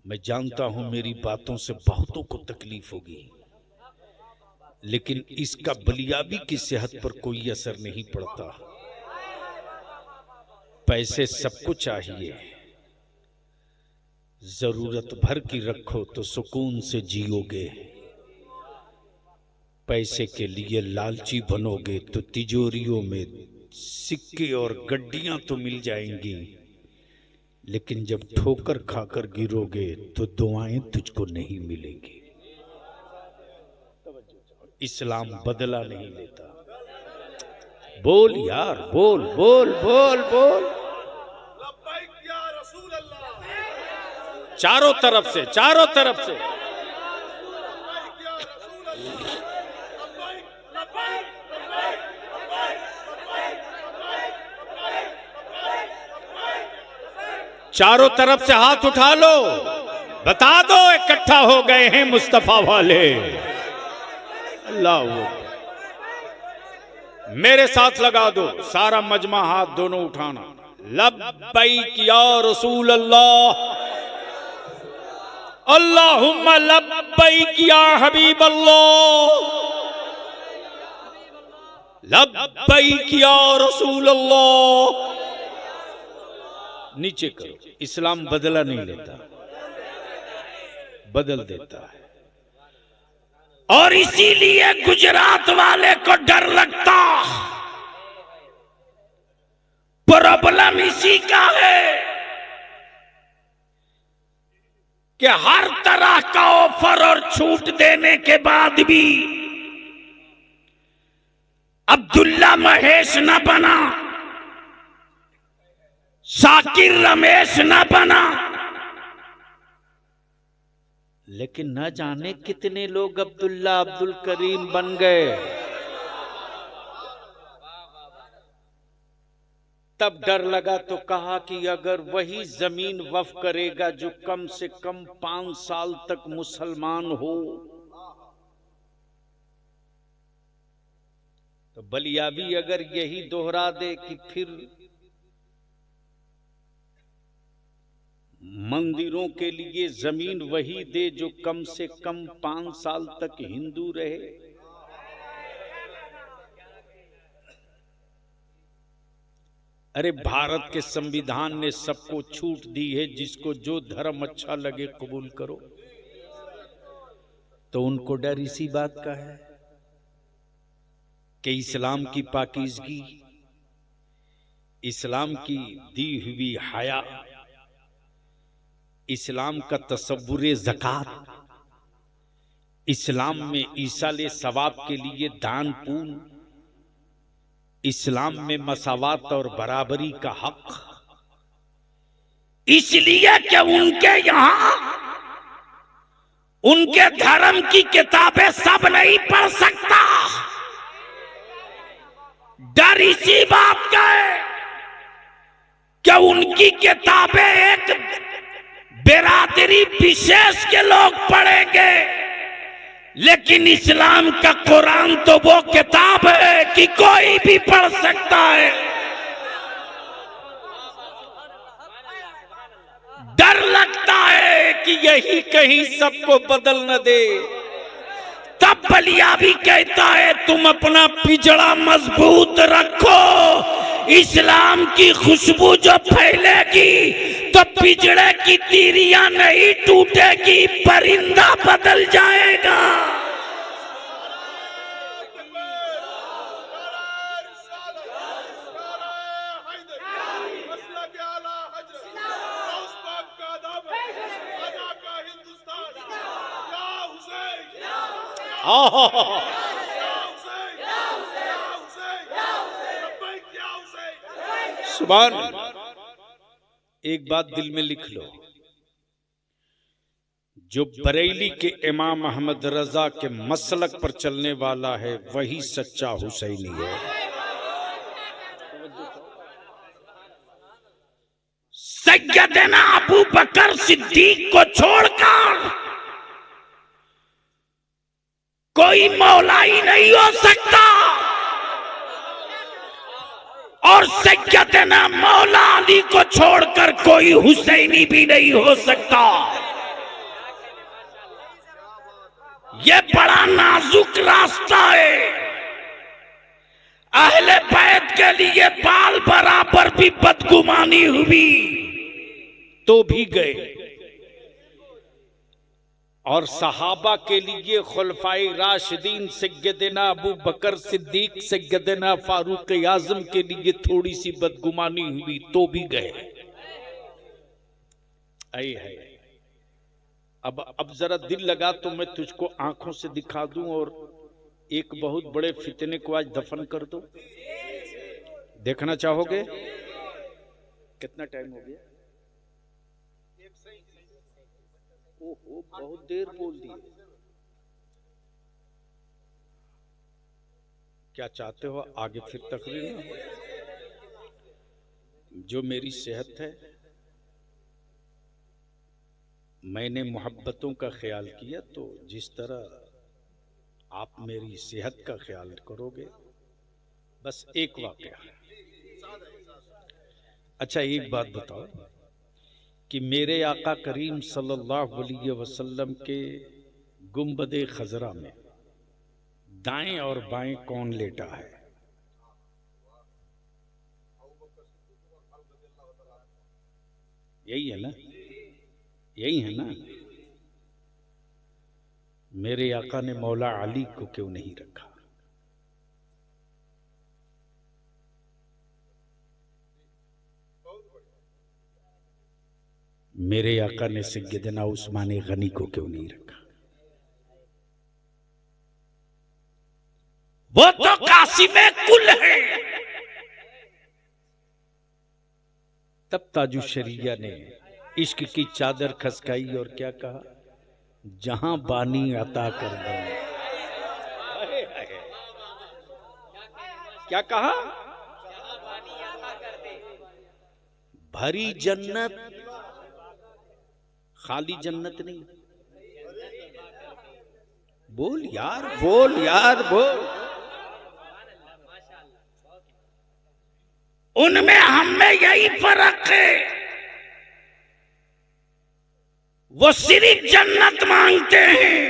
मैं जानता हूं मेरी बातों से बहुतों को तकलीफ होगी, लेकिन इसका बलियाबी की सेहत पर कोई असर नहीं पड़ता। पैसे सबको चाहिए, जरूरत भर की रखो तो सुकून से जियोगे। पैसे के लिए लालची बनोगे तो तिजोरियों में सिक्के और गड्डियां तो मिल जाएंगी, लेकिन जब ठोकर खाकर गिरोगे तो दुआएं तुझको नहीं मिलेंगी। इस्लाम बदला नहीं लेता। बोल यार, बोल बोल बोल बोल। चारों तरफ से, चारों तरफ से। चारों तरफ से हाथ उठा लो, बता दो इकट्ठा हो गए हैं मुस्तफा वाले। अल्लाह, मेरे साथ लगा दो, सारा मजमा हाथ दोनों उठाना। लब्बैक या रसूल अल्लाह, अल्लाहुम्मा लब्बैक या हबीब अल्लाह, लब्बैक या रसूल अल्लाह। नीचे करो। इस्लाम बदला नहीं लेता, बदल देता है। और इसीलिए गुजरात वाले को डर लगता। प्रॉब्लम इसी का है कि हर तरह का ऑफर और छूट देने के बाद भी अब्दुल्ला महेश न बना, शाकिर रमेश न बना, लेकिन न जाने कितने लोग अब्दुल्ला अब्दुल करीम बन गए। तब डर लगा तो कहा कि अगर वही जमीन वफ करेगा जो कम से कम 5 साल तक मुसलमान हो, तो बलियाबी अगर यही दोहरा दे कि फिर मंदिरों के लिए जमीन वही दे जो कम से कम 5 साल तक हिंदू रहे। अरे भारत के संविधान ने सबको छूट दी है, जिसको जो धर्म अच्छा लगे कबूल करो। तो उनको डर इसी बात का है कि इस्लाम की पाकीज़गी, इस्लाम की दी हुई हया, इस्लाम का तसव्वुरे ज़कात, इस्लाम में ईसाले सवाब के लिए दान पुण्य, इस्लाम में मसावात और बराबरी का हक, इसलिए कि उनके यहां उनके धर्म की किताबें सब नहीं पढ़ सकता। डर इसी बात का है कि उनकी किताबें एक बिरादरी विशेष के लोग पढ़ेंगे, लेकिन इस्लाम का कुरान तो वो किताब है कि कोई भी पढ़ सकता है। डर लगता है कि यही कहीं सबको बदल न दे। तब बलिया भी कहता है तुम अपना पिजड़ा मजबूत रखो, इस्लाम की खुशबू जो फैलेगी तो पिजड़े की तीरियां नहीं टूटेगी, परिंदा बदल जाएगा। सुभान अल्लाह। एक बात दिल में लिख लो, जो बरेली के इमाम अहमद रजा के मसलक पर चलने वाला है वही सच्चा हुसैनी है। सैयदना अबू बकर सिद्दीक को छोड़कर कोई मौलाई नहीं हो सकता, और सैयदना मौला अली को छोड़कर कोई हुसैनी भी नहीं हो सकता। यह बड़ा नाजुक रास्ता है। अहले बैत के लिए बाल बराबर भी बदगुमानी हुई तो भी गए, और सहाबा के लिए खुलफाए राशिदीन सैयदना अबू बकर सिद्दीक सैयदना फारूक आजम के लिए थोड़ी सी बदगुमानी हुई तो भी गए। आई है। अब जरा दिल लगा तो मैं तुझको आंखों से दिखा दूं और एक बहुत बड़े फितने को आज दफन कर दो। देखना चाहोगे? कितना टाइम हो गया? ओहो, बहुत देर बोल दी। क्या चाहते हो आगे फिर तकरीर ना? जो मेरी सेहत है, मैंने मोहब्बतों का ख्याल किया, तो जिस तरह आप मेरी सेहत का ख्याल करोगे। बस एक वाकया। अच्छा, एक बात बताओ कि मेरे आका करीम सल्लल्लाहु अलैहि वसल्लम के गुंबदे खजरा में दाएं और बाएं कौन लेटा है? यही है ना? यही है ना? मेरे आका ने मौला अली को क्यों नहीं रखा? मेरे आका ने सैयदना उस्मान गनी को क्यों नहीं रखा? वो तो कासिमे कुल है। तब ताजुशरिया ने इश्क की चादर खसकाई और क्या कहा? जहां बानी अता कर दे। क्या कहा? भरी जन्नत, खाली जन्नत नहीं। बोल यार, बोल यार, बोल। उनमें हमें यही फर्क है, वो सिर्फ जन्नत मांगते हैं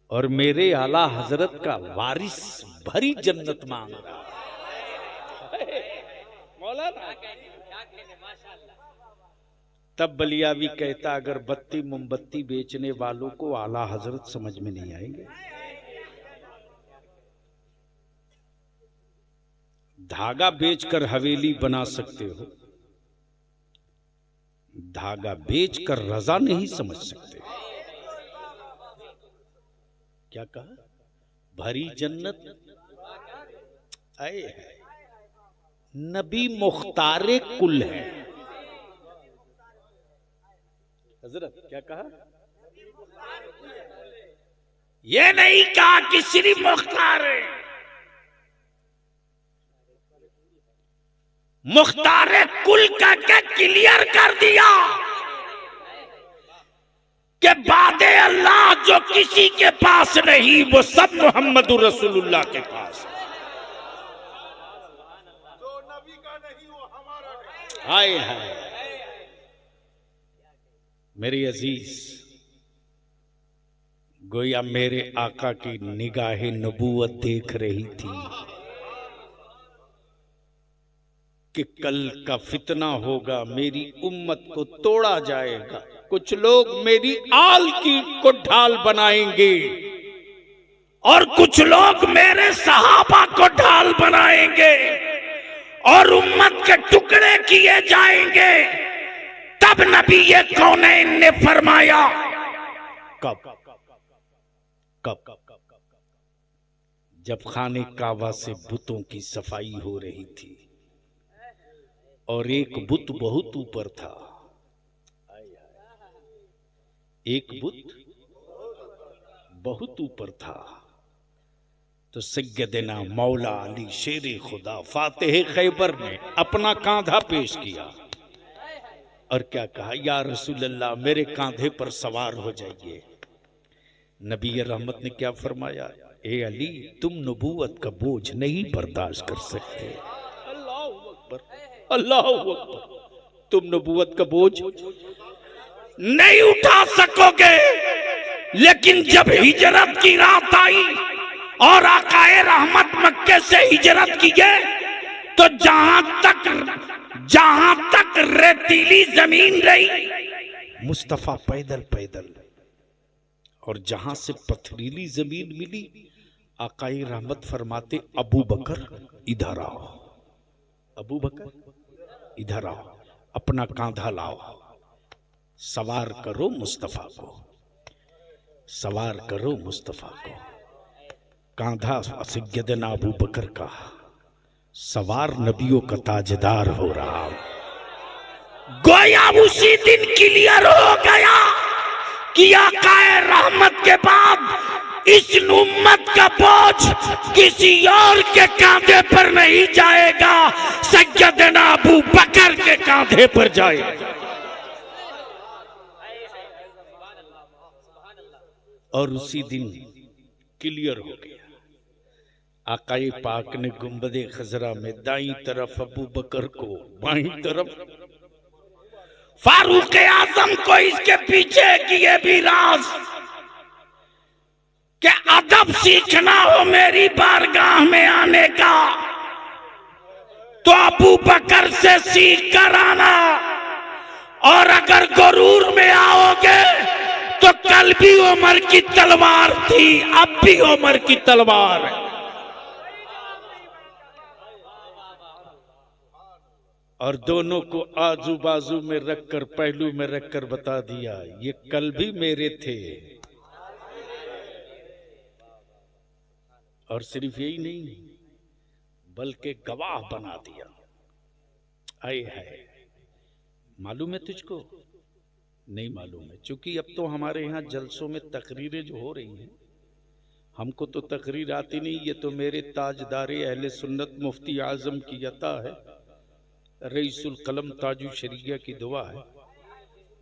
और मेरे आला हजरत का वारिस भरी जन्नत मांग रहा है। मौलाना तब बलियावी कहता, अगर बत्ती मोमबत्ती बेचने वालों को आला हजरत समझ में नहीं आएंगे। धागा बेचकर हवेली बना सकते हो, धागा बेचकर रजा नहीं समझ सकते। क्या कहा? भरी जन्नत आए है। नबी मुख्तारे कुल है। हजरत क्या कहा? ये नहीं कहा कि सिर्फ मुख्तार है। मुख्तारे कुल का क्या क्लियर कर दिया कि बादे अल्लाह जो किसी के पास नहीं, वो सब मोहम्मद रसूलुल्लाह के पास है। जो नबी का नहीं वो हमारा नहीं। हाय हाय मेरी अजीज, गोया मेरे आका की निगाहे नबूवत देख रही थी कि कल का फितना होगा, मेरी उम्मत को तोड़ा जाएगा, कुछ लोग मेरी आल को ढाल बनाएंगे और कुछ लोग मेरे सहाबा को ढाल बनाएंगे और उम्मत के टुकड़े किए जाएंगे। तब नबी ये कौनैन ने फरमाया, कब कब जब खाने काबा से बुतों की सफाई हो रही थी और एक बुत बहुत ऊपर था। एक बुत बहुत ऊपर था, तो सैयदना मौला अली शेर खुदा फातिह खैबर ने अपना कांधा पेश किया और क्या कहा? या रसूल अल्लाह, मेरे कांधे पर सवार हो जाइए। नबी रहमत ने क्या फरमाया? ए अली, तुम नबूवत का बोझ नहीं बर्दाश्त कर सकते। अल्लाह अकबर, अल्लाह अकबर। तुम नबूवत का बोझ नहीं उठा सकोगे। लेकिन जब हिजरत की रात आई और आकाए रहमत मक्के से हिजरत किए तो जहां तक रेतीली जमीन रही मुस्तफा पैदल पैदल, और जहां से पथरीली जमीन मिली आकाए रहमत फरमाते अबू बकर इधर आओ, अबू बकर इधर आओ, अपना कांधा लाओ, सवार करो मुस्तफा को, सवार करो मुस्तफा को। कांधा सैयदना अबू बकर का, सवार नबियों का ताजदार हो रहा। गोया उसी दिन क्लियर हो गया कि आकाए रहमत के बाद इस उम्मत का बोझ किसी और के कांधे पर नहीं जाएगा, सैयदना अबू बकर के कांधे पर जाएगा। और उसी दिन क्लियर हो गया। आकाए पाक ने गुंबदे खजरा में दाईं तरफ अबू बकर को, बाईं तरफ फारूक आजम को, इसके पीछे किए भी राज कि अदब सीखना हो मेरी बारगाह में आने का तो अबू बकर से सीख कर आना, और अगर गुरूर में आओगे तो कल भी उमर की तलवार थी, अब भी उमर की तलवार है। और दोनों को आजू बाजू में रखकर, पहलू में रखकर बता दिया ये कल भी मेरे थे। और सिर्फ यही नहीं बल्कि गवाह बना दिया। आए है, मालूम है तुझको? नहीं मालूम है, क्योंकि अब तो हमारे यहाँ जलसों में तकरीरें जो हो रही हैं, हमको तो तकरीर आती नहीं, ये तो मेरे ताजदारे अहले सुन्नत मुफ्ती आजम की अता है, रईसुल कलम ताजु शरिया की दुआ है,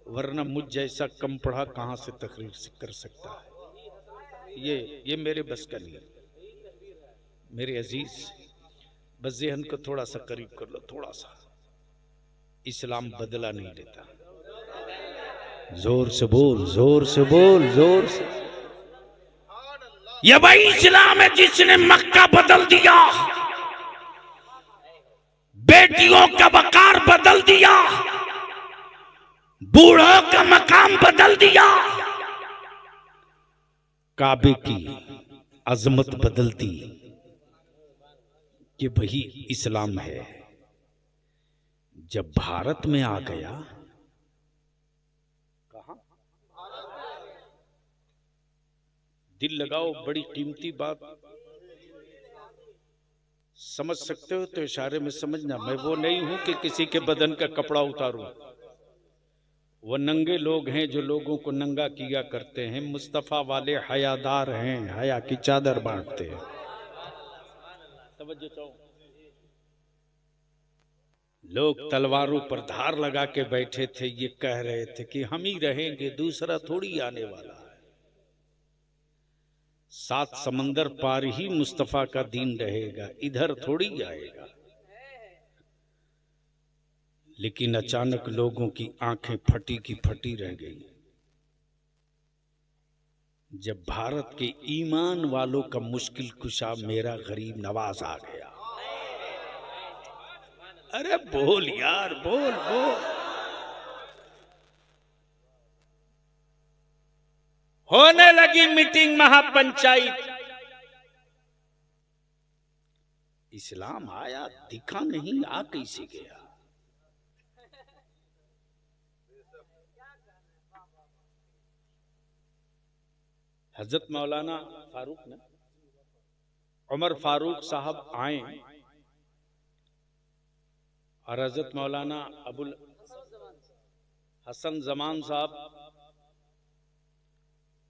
वरना मुझ जैसा कम पढ़ा कहाँ से तकरीर कर सकता है। ये मेरे बस का नहीं। मेरे अजीज, बस ज़हन को थोड़ा सा करीब कर लो, थोड़ा सा। इस्लाम बदला नहीं लेता। जोर से बोल, जोर से बोल, जोर से। ये वही इस्लाम है जिसने मक्का बदल दिया, बेटियों का वकार बदल दिया, बूढ़ों का मकाम बदल दिया, काबे की अजमत बदल दी। ये वही इस्लाम है। जब भारत में आ गया, कहां दिल लगाओ, बड़ी कीमती बात समझ सकते हो तो इशारे में समझना। मैं वो नहीं हूं कि किसी के बदन का कपड़ा उतारूं। वो नंगे लोग हैं जो लोगों को नंगा किया करते हैं। मुस्तफा वाले हयादार हैं, हया की चादर बांटते हैं। लोग तलवारों पर धार लगा के बैठे थे, ये कह रहे थे कि हम ही रहेंगे, दूसरा थोड़ी आने वाला है। 7 समंदर पार ही मुस्तफा का दीन रहेगा, इधर थोड़ी आएगा। लेकिन अचानक लोगों की आंखें फटी की फटी रह गई जब भारत के ईमान वालों का मुश्किल कुशा मेरा गरीब नवाज आ गया। अरे बोल यार, बोल बोल। होने लगी मीटिंग, महापंचायत। इस्लाम आया, दिखा नहीं, आ कैसे गया? हजरत मौलाना फारूक ने, उमर फारूक साहब आए और हजरत मौलाना अबुल हसन जमान साहब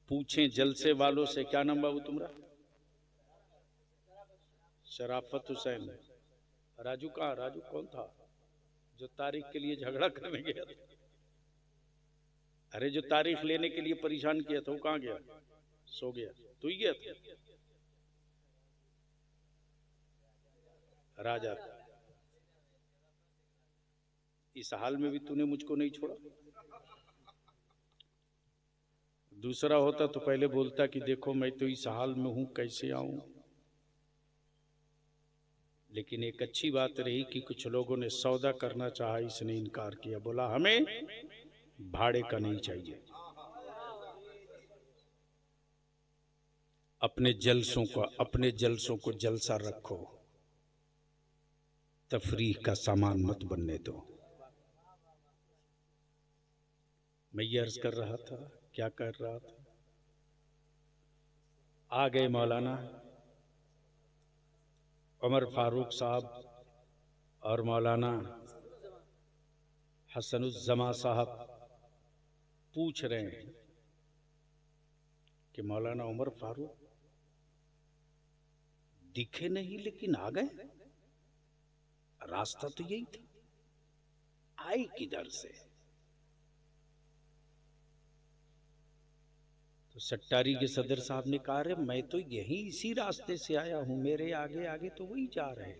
पूछे जलसे वालों से, क्या नाम बाबू तुम्हारा? शराफत हुसैन। राजू कहाँ? राजू कौन था जो तारीख के लिए झगड़ा करने गया था? अरे जो तारीख लेने के लिए परेशान किया था वो कहाँ गया? सो गया। तू ही गया था? राजा, इस हाल में भी तूने मुझको नहीं छोड़ा। दूसरा होता तो पहले बोलता कि देखो मैं तो इस हाल में हूं, कैसे आऊं। लेकिन एक अच्छी बात रही कि कुछ लोगों ने सौदा करना चाहा, इसने इनकार किया, बोला हमें भाड़े का नहीं चाहिए। अपने जलसों को जलसा रखो, तफरीह का सामान मत बनने दो। मैं ये अर्ज कर रहा था, क्या कर रहा था, आ गए मौलाना उमर फारूक साहब और मौलाना हसनुज़्ज़मा साहब पूछ रहे हैं कि मौलाना उमर फारूक दिखे नहीं लेकिन आ गए, रास्ता तो यही था, आए किधर से? तो सट्टारी के सदर साहब ने कहा, रे मैं तो यही इसी रास्ते से आया हूं, मेरे आगे आगे तो वही जा रहे हैं।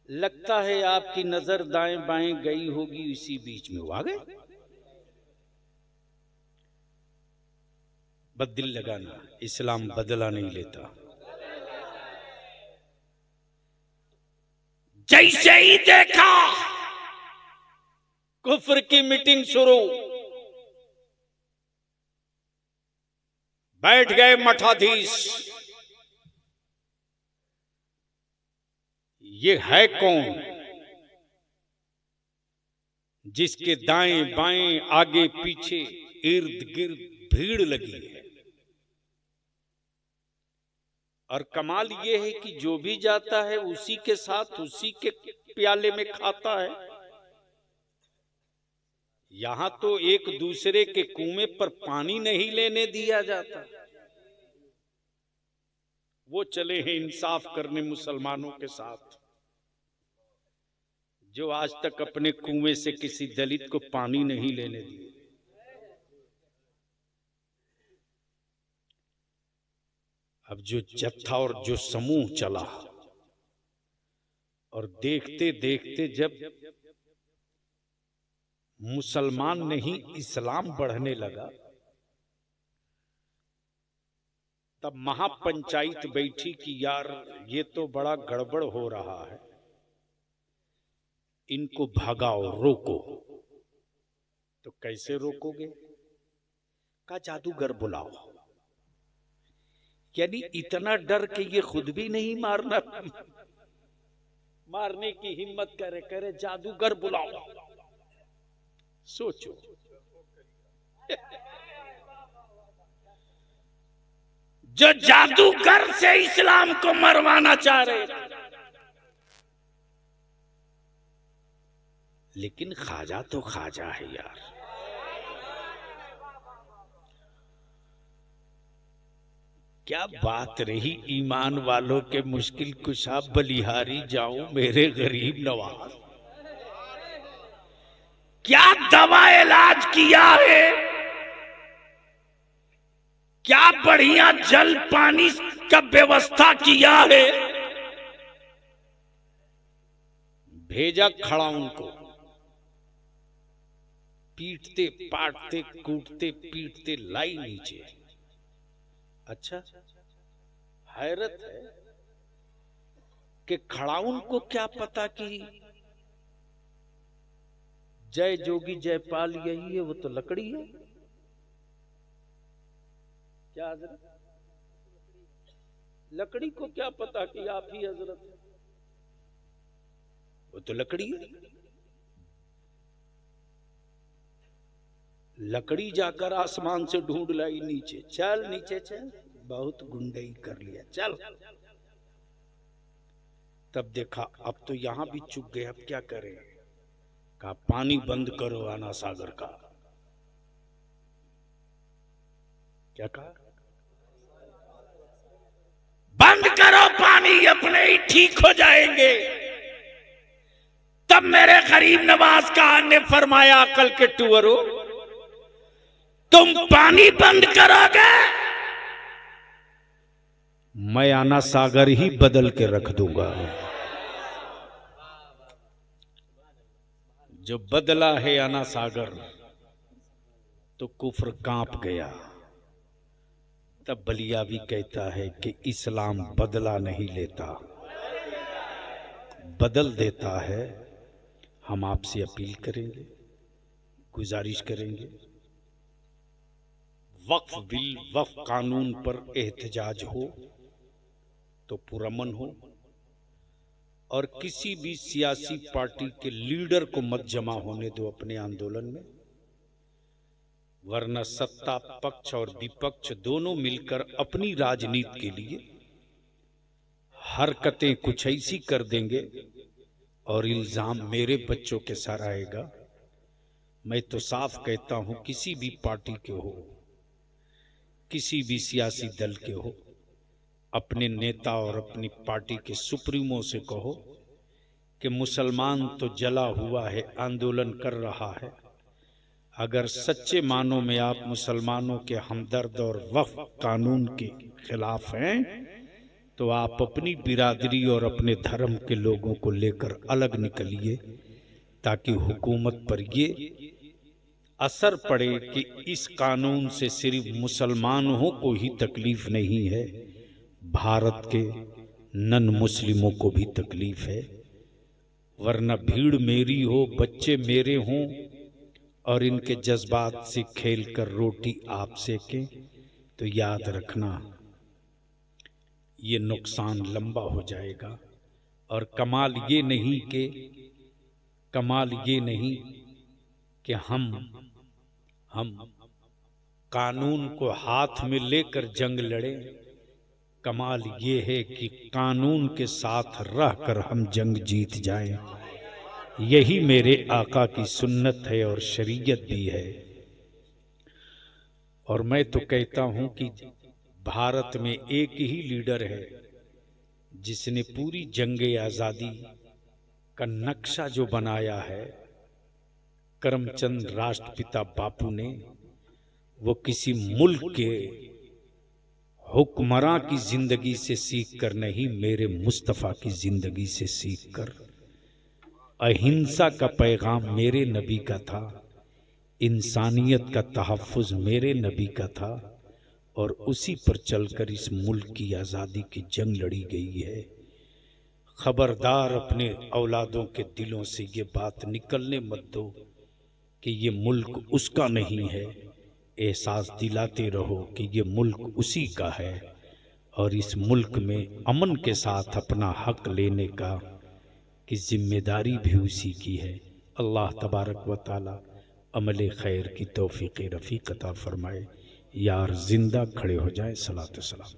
लगता है आपकी नजर दाएं बाएं गई होगी, इसी बीच में वो आ गए। बददिल लगाना, इस्लाम बदला नहीं लेता। जैसे ही देखा कुफ्र की मीटिंग शुरू, बैठ गए मठाधीश। ये है कौन जिसके दाएं बाएं आगे पीछे इर्द गिर्द भीड़ लगी है? और कमाल ये है कि जो भी जाता है उसी के साथ उसी के प्याले में खाता है। यहां तो एक दूसरे के कुएं पर पानी नहीं लेने दिया जाता। वो चले हैं इंसाफ करने मुसलमानों के साथ, जो आज तक अपने कुएं से किसी दलित को पानी नहीं लेने दिए। अब जो जत्था और जो समूह चला, और देखते देखते जब मुसलमान नहीं इस्लाम बढ़ने लगा, तब महापंचायत बैठी कि यार ये तो बड़ा गड़बड़ हो रहा है, इनको भगाओ, रोको। तो कैसे रोकोगे? का जादूगर बुलाओ। यानी इतना डर कि ये खुद भी नहीं मारने की हिम्मत करे जादूगर बुलाओ। सोचो, जो जादूगर से इस्लाम को मरवाना चाह रहे, लेकिन ख्वाजा तो ख्वाजा है यार। क्या बात रही ईमान वालों के मुश्किल कुशा बलिहारी जाऊं मेरे गरीब नवाज। क्या दवा इलाज किया है, क्या बढ़िया जल पानी का व्यवस्था किया है। भेजा खड़ा उनको, पीटते पाटते कूटते पीटते लाई नीचे। अच्छा, हैरत है कि खड़ाउन को क्या पता कि जय जोगी जयपाल यही है, वो तो लकड़ी है। क्या हजरत, लकड़ी को क्या पता कि आप ही हजरत है? वो तो लकड़ी है। लकड़ी जाकर आसमान से ढूंढ लाई नीचे। चल नीचे चल, बहुत गुंडई कर लिया, चल। तब देखा अब तो यहां भी चुक गए, अब क्या करें? कहा पानी बंद करो आना सागर का। क्या कहा? बंद करो पानी, अपने ही ठीक हो जाएंगे। तब मेरे गरीब नवाज खान ने फरमाया, अकल के टूअरो, तुम पानी बंद करोगे, मैं आना सागर ही बदल के रख दूंगा। जो बदला है आना सागर, तो कुफ्र कांप गया। तब बलियावी कहता है कि इस्लाम बदला नहीं लेता, बदल देता है। हम आपसे अपील करेंगे, गुजारिश करेंगे, वक्फ बिल, वक्फ कानून पर एहतजाज हो तो पुरअमन हो, और किसी भी सियासी पार्टी के लीडर को मत जमा होने दो अपने आंदोलन में, वरना सत्ता पक्ष और विपक्ष दोनों मिलकर अपनी राजनीति के लिए हरकतें कुछ ऐसी कर देंगे और इल्जाम मेरे बच्चों के सर आएगा। मैं तो साफ कहता हूं, किसी भी पार्टी के हो, किसी भी सियासी दल के हो, अपने नेता और अपनी पार्टी के सुप्रीमो से कहो कि मुसलमान तो जला हुआ है, आंदोलन कर रहा है। अगर सच्चे मानों में आप मुसलमानों के हमदर्द और वक्फ कानून के खिलाफ हैं तो आप अपनी बिरादरी और अपने धर्म के लोगों को लेकर अलग निकलिए, ताकि हुकूमत पर ये असर पड़े कि इस कानून से सिर्फ मुसलमानों को ही तकलीफ नहीं है, भारत के नन मुस्लिमों को भी तकलीफ है। वरना भीड़ मेरी हो, बच्चे मेरे हों और इनके जज्बात से खेलकर रोटी आप सेकें तो याद रखना ये नुकसान लंबा हो जाएगा। और कमाल ये नहीं कि हम कानून को हाथ में लेकर जंग लड़े। कमाल ये है कि कानून के साथ रहकर हम जंग जीत जाएं। यही मेरे आका की सुन्नत है और शरीयत भी है। और मैं तो कहता हूं कि भारत में एक ही लीडर है जिसने पूरी जंगे आजादी का नक्शा जो बनाया है, करमचंद राष्ट्रपिता बापू ने, वो किसी मुल्क के हुक्मरां की जिंदगी से सीख कर नहीं, मेरे मुस्तफा की जिंदगी से सीख कर। अहिंसा का पैगाम मेरे नबी का था, इंसानियत का तहफ़्फ़ुज़ मेरे नबी का था, और उसी पर चलकर इस मुल्क की आज़ादी की जंग लड़ी गई है। खबरदार अपने औलादों के दिलों से ये बात निकलने मत दो कि ये मुल्क उसका नहीं है। एहसास दिलाते रहो कि ये मुल्क उसी का है और इस मुल्क में अमन के साथ अपना हक लेने का की जिम्मेदारी भी उसी की है। अल्लाह तबारक व तआला अमल खैर की तौफीक रफ़ीक अता फरमाए। यार जिंदा खड़े हो जाए। सलात सलाम।